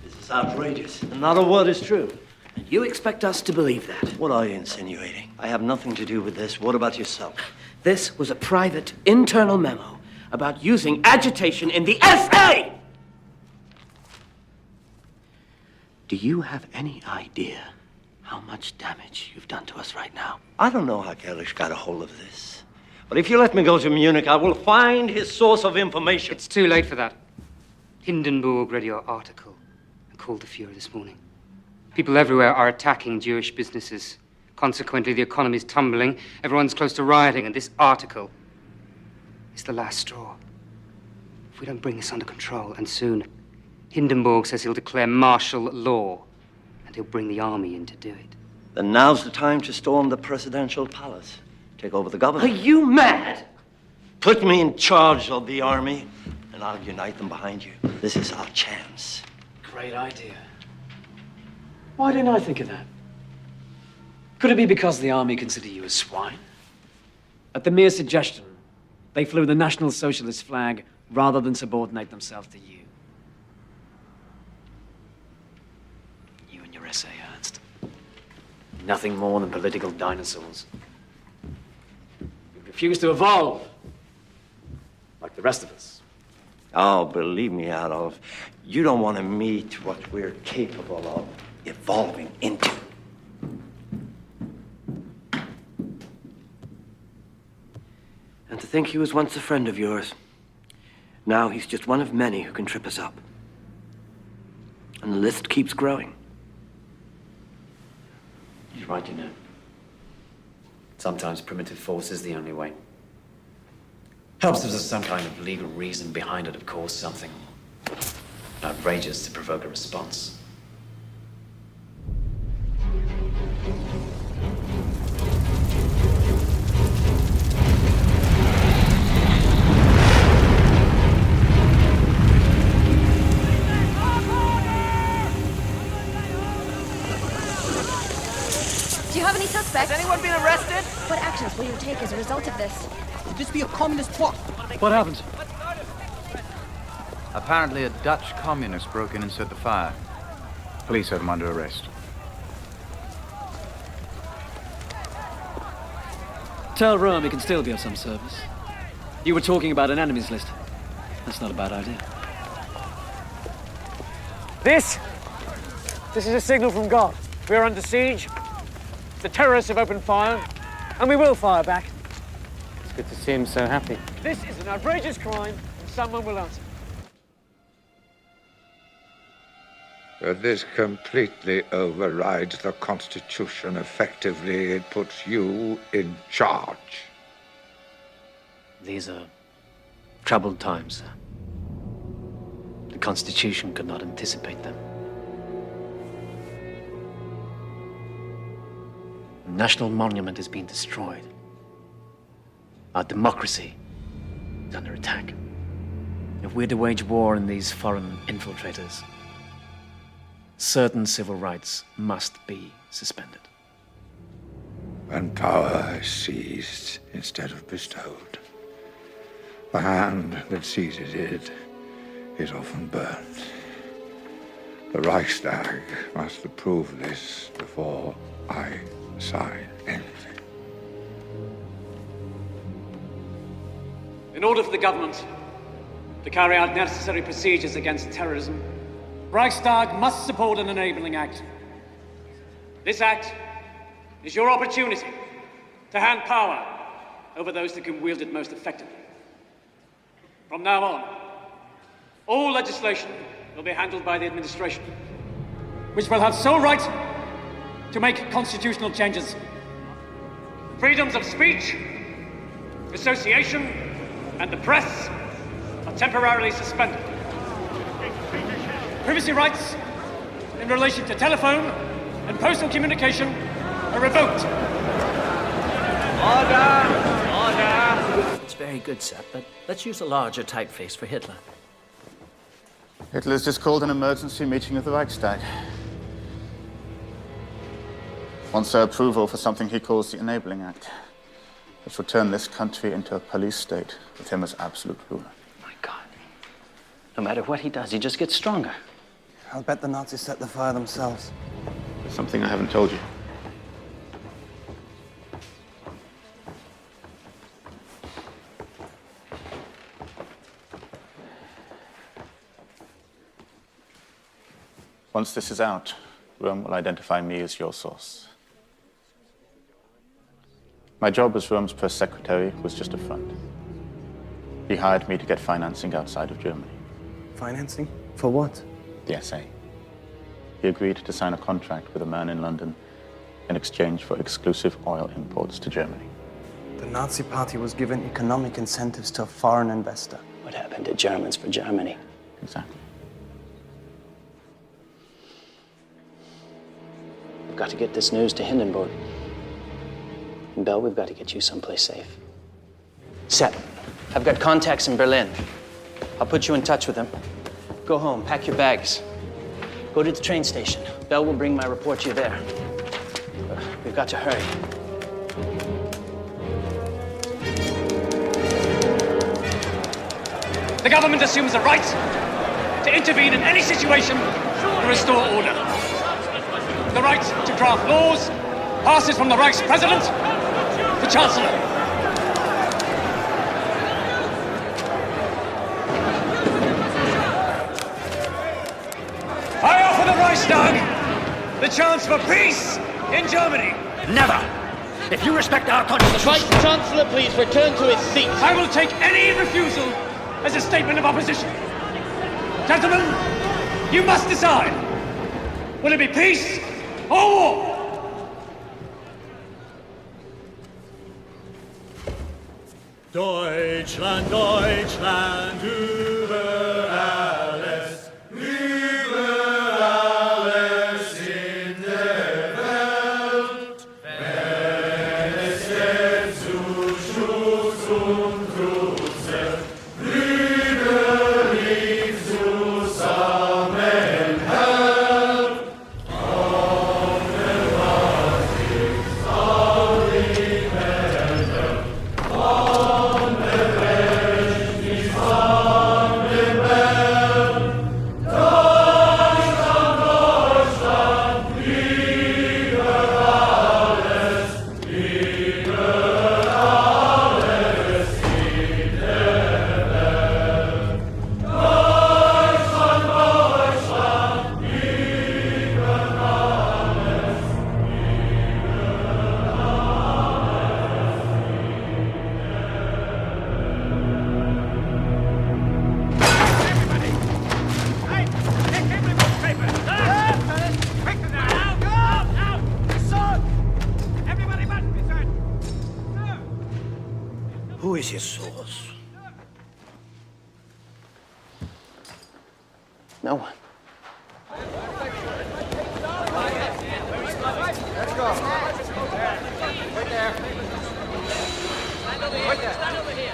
This is outrageous. And not a word is true. You expect us to believe that? What are you insinuating? I have nothing to do with this. What about yourself? This was a private, internal memo about using agitation in the SA! Do you have any idea how much damage you've done to us right now? I don't know how Gerlich got a hold of this. But if you let me go to Munich, I will find his source of information. It's too late for that. Hindenburg read your article and called the Fuhrer this morning. People everywhere are attacking Jewish businesses. Consequently, the economy's tumbling, everyone's close to rioting, and this article is the last straw. If we don't bring this under control, and soon, Hindenburg says he'll declare martial law, and he'll bring the army in to do it. Then now's the time to storm the presidential palace. Take over the government. Are you mad? Put me in charge of the army, and I'll unite them behind you. This is our chance. Great idea. Why didn't I think of that? Could it be because the army consider you a swine? At the mere suggestion, they flew the National Socialist flag rather than subordinate themselves to you. You and your essay, Ernst. Nothing more than political dinosaurs. You refuse to evolve, like the rest of us. Oh, believe me, Adolf, you don't want to meet what we're capable of evolving into. And to think he was once a friend of yours. Now he's just one of many who can trip us up. And the list keeps growing. You're right, you know. Sometimes primitive force is the only way. Helps if there's some kind of legal reason behind it, of course, something outrageous to provoke a response. Do you have any suspects? Has anyone been arrested? What actions will you take as a result of this? Could this be a communist plot? What happened? Apparently a Dutch communist broke in and set the fire. Police have him under arrest. Tell Rome he can still be of some service. You were talking about an enemies list. That's not a bad idea. This is a signal from God. We are under siege. The terrorists have opened fire, and we will fire back. It's good to see him so happy. This is an outrageous crime, and someone will answer. But this completely overrides the Constitution. Effectively, it puts you in charge. These are troubled times, sir. The Constitution could not anticipate them. The national monument is being destroyed. Our democracy is under attack. If we're to wage war on these foreign infiltrators, certain civil rights must be suspended. When power is seized instead of bestowed, the hand that seizes it is often burnt. The Reichstag must approve this before I sign anything. In order for the government to carry out necessary procedures against terrorism, Reichstag must support an enabling act. This act is your opportunity to hand power over those that can wield it most effectively. From now on, all legislation will be handled by the administration, which will have sole right to make constitutional changes. Freedoms of speech, association, and the press are temporarily suspended. Privacy rights in relation to telephone and postal communication are revoked. Order! It's very good, sir, but let's use a larger typeface for Hitler. Hitler's just called an emergency meeting of the Reichstag. Wants their approval for something he calls the Enabling Act, which will turn this country into a police state with him as absolute ruler. My God. No matter what he does, he just gets stronger. I'll bet the Nazis set the fire themselves. The Something I haven't told you. Once this is out, Rome will identify me as your source. My job as Rome's press secretary was just a front. He hired me to get financing outside of Germany. Financing? For what? The SA. He agreed to sign a contract with a man in London in exchange for exclusive oil imports to Germany. The Nazi Party was given economic incentives to a foreign investor. What happened to Germans for Germany? Exactly. We've got to get this news to Hindenburg. And Bell, we've got to get you someplace safe. Set. I've got contacts in Berlin. I'll put you in touch with them. Go home, pack your bags. Go to the train station. Bell will bring my report to you there. We've got to hurry. The government assumes the right to intervene in any situation to restore order. The right to draft laws passes from the Reich's president to chancellor. I offer the Reichstag the chance for peace in Germany. Never! If you respect our constitution... Vice Chancellor, please return to his seat. I will take any refusal as a statement of opposition. Gentlemen, you must decide. Will it be peace or war? Deutschland, Deutschland, über alles, über alles in der Welt. Wenn es jetzt zu Schutz und Trutze, brüderlich zusammenhält. Ohne was ist all die Welt, ohne Recht ist an dem Welt. Deutschland, Deutschland, über alles in der Welt. Deutschland, Deutschland, über alles. Who is your source? No one. Let's go. Right there. Right there. Stand over here.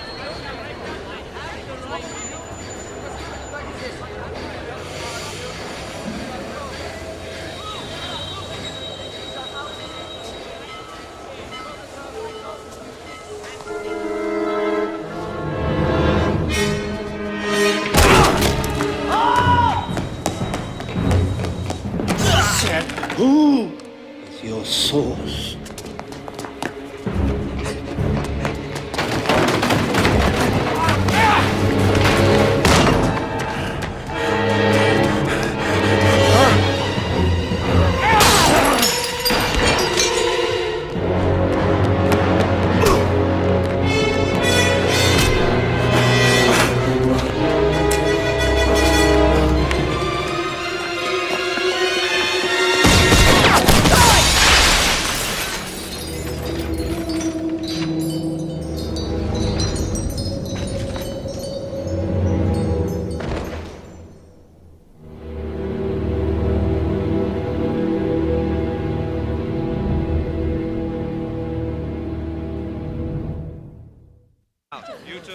Who is your source?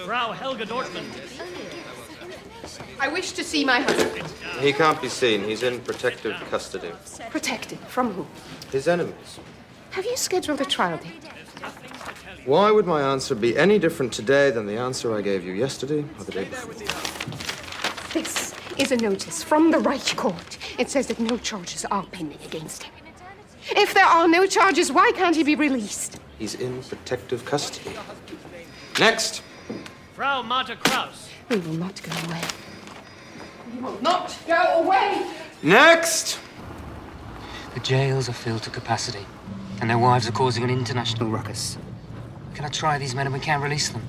Frau Helga Dortmund. I wish to see my husband. He can't be seen. He's in protective custody. Protected from who? His enemies. Have you scheduled a trial date? Why would my answer be any different today than the answer I gave you yesterday or the day before? This is a notice from the Reich Court. It says that no charges are pending against him. If there are no charges, why can't he be released? He's in protective custody. Next. Frau Martha Kraus. We will not go away. We will not go away! Next! The jails are filled to capacity, and their wives are causing an international ruckus. We cannot try these men and we can't release them.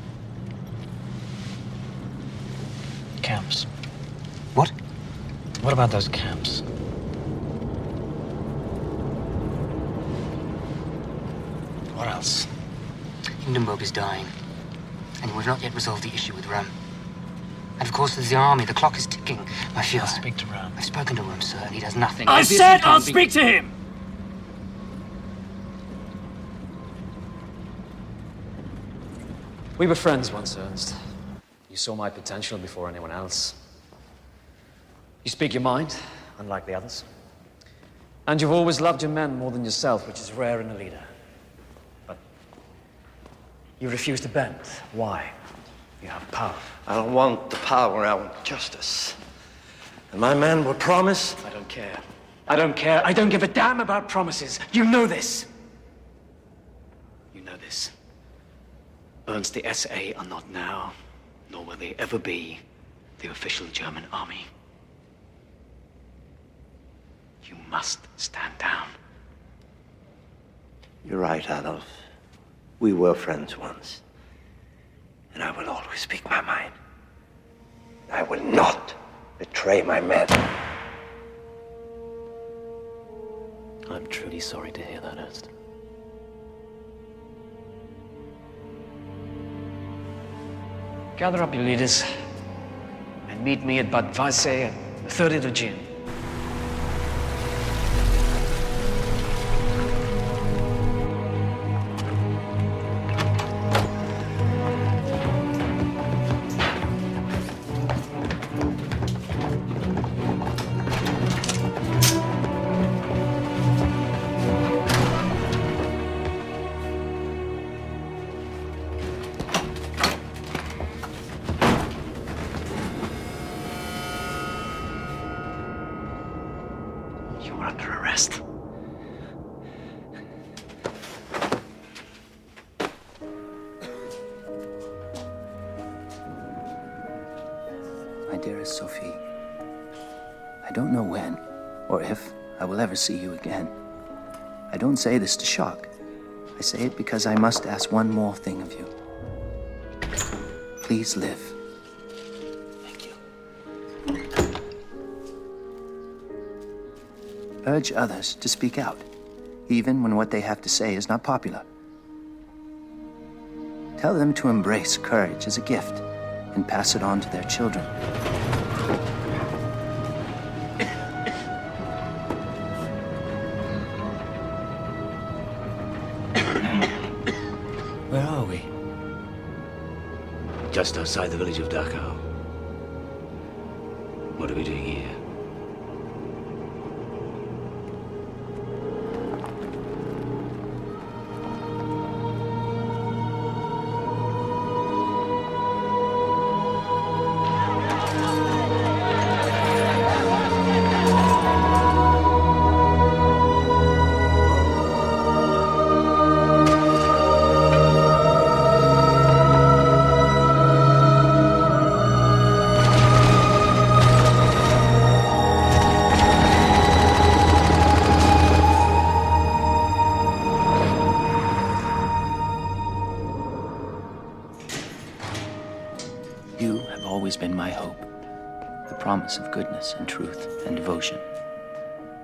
Camps. What? What about those camps? What else? Hindenburg is dying, and we've not yet resolved the issue with Rome. And of course, there's the army. The clock is ticking. I feel. I'll speak to Rome. I've spoken to Rome, sir, and he does nothing. I said I'll speak to him! We were friends once, Ernst. You saw my potential before anyone else. You speak your mind, unlike the others. And you've always loved your men more than yourself, which is rare in a leader. But you refuse to bend. Why? You have power. I don't want the power, I want justice. And my men will promise. I don't care. I don't care. I don't give a damn about promises. You know this. You know this. Ernst, the SA are not now, nor will they ever be, the official German army. You must stand down. You're right, Adolf. We were friends once. And I will always speak my mind. I will not betray my men. I'm truly sorry to hear that, Ernst. Gather up your leaders and meet me at Bad Weissei on the 30th of June. See you again. I don't say this to shock. I say it because I must ask one more thing of you. Please live. Thank you. Urge others to speak out, even when what they have to say is not popular. Tell them to embrace courage as a gift and pass it on to their children. Just outside the village of Dachau. What are we doing here? Of goodness and truth and devotion.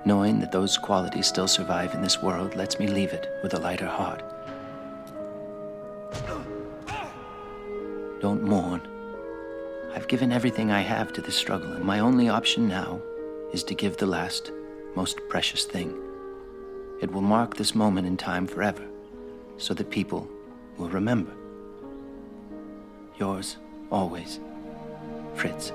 Knowing that those qualities still survive in this world lets me leave it with a lighter heart. Don't mourn. I've given everything I have to this struggle, and my only option now is to give the last, most precious thing. It will mark this moment in time forever, so that people will remember. Yours, always, Fritz.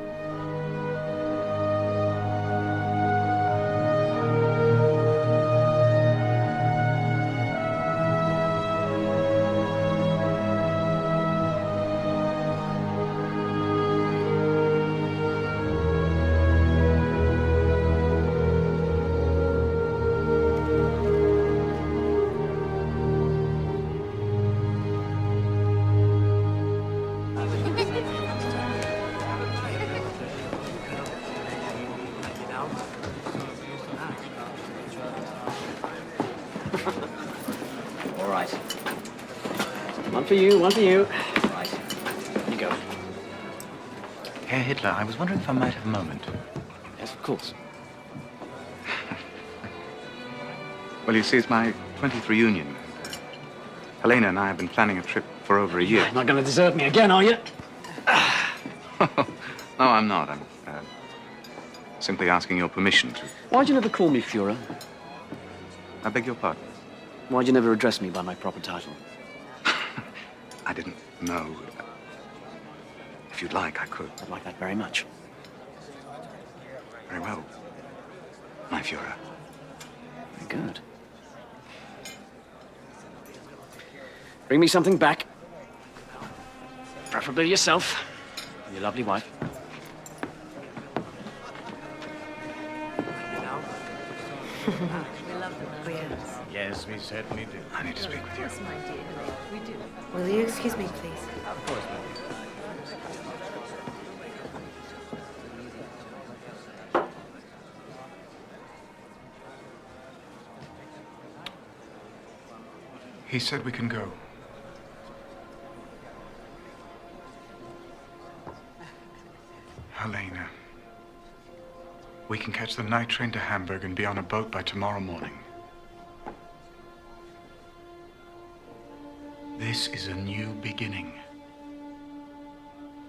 One for you, one for you. Right. You go. Herr Hitler, I was wondering if I might have a moment. Yes, of course. Well, you see, it's my 20th reunion. Helena and I have been planning a trip for over a year. You're not going to desert me again, are you? No, I'm not. I'm simply asking your permission to... Why'd you never call me Führer? I beg your pardon? Why'd you never address me by my proper title? I didn't know. If you'd like, I could. I'd like that very much. Very well, my Führer. Very good. Bring me something back. Preferably yourself. And your lovely wife. Yes, we certainly do. I need to speak with you. Yes, my dear. We do. Will you excuse me, please? Of course, ma'am. He said we can go. Helena, we can catch the night train to Hamburg and be on a boat by tomorrow morning. This is a new beginning.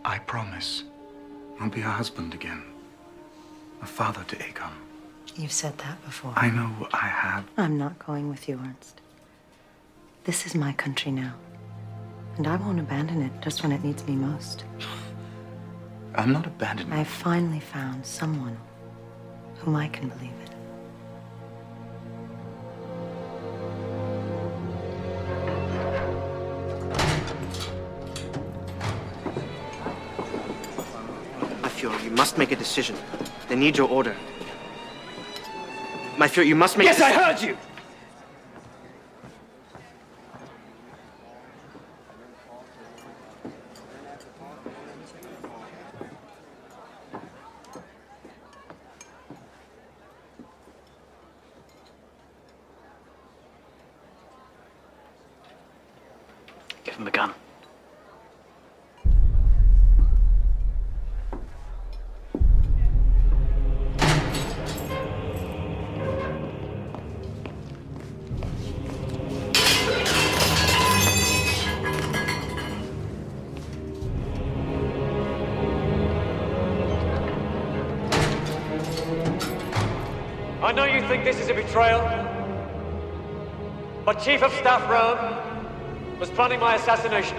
I promise I'll be a husband again, a father to Egon. You've said that before. I know I have. I'm not going with you, Ernst. This is my country now, and I won't abandon it just when it needs me most. I'm not abandoning. I've finally found someone whom I can believe in. My Führer, you must make a decision. They need your order. My Führer, you must make. Yes, I heard you. Give him a gun. I know you think this is a betrayal, but Chief of Staff Rome was planning my assassination.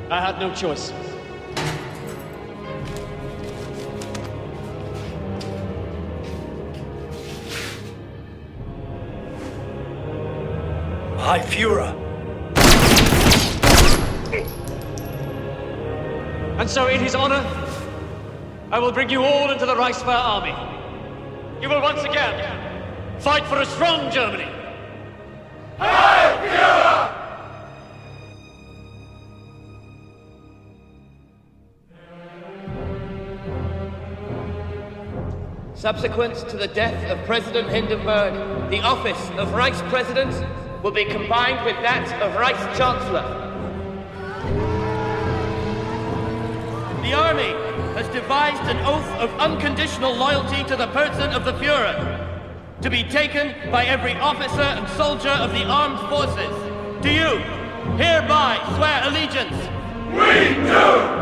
I had no choice. Mein Führer. And so in his honor, I will bring you all into the Reichswehr army. You will once again fight for a strong Germany. Heil Führer! Subsequent to the death of President Hindenburg, the office of Reichspräsident will be combined with that of Reichschancellor. The army has devised an oath of unconditional loyalty to the person of the Führer, to be taken by every officer and soldier of the armed forces. Do you hereby swear allegiance? We do!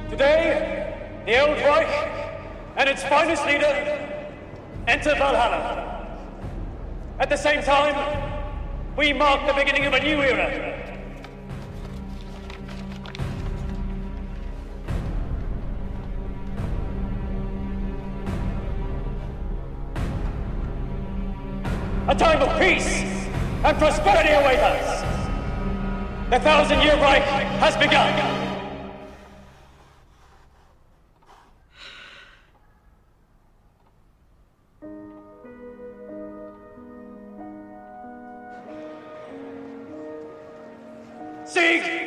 Today, the old Reich and its finest leader enter Valhalla. At the same time, we mark the beginning of a new era. A time of peace and prosperity await us. The 1,000-year Reich has begun. Sieg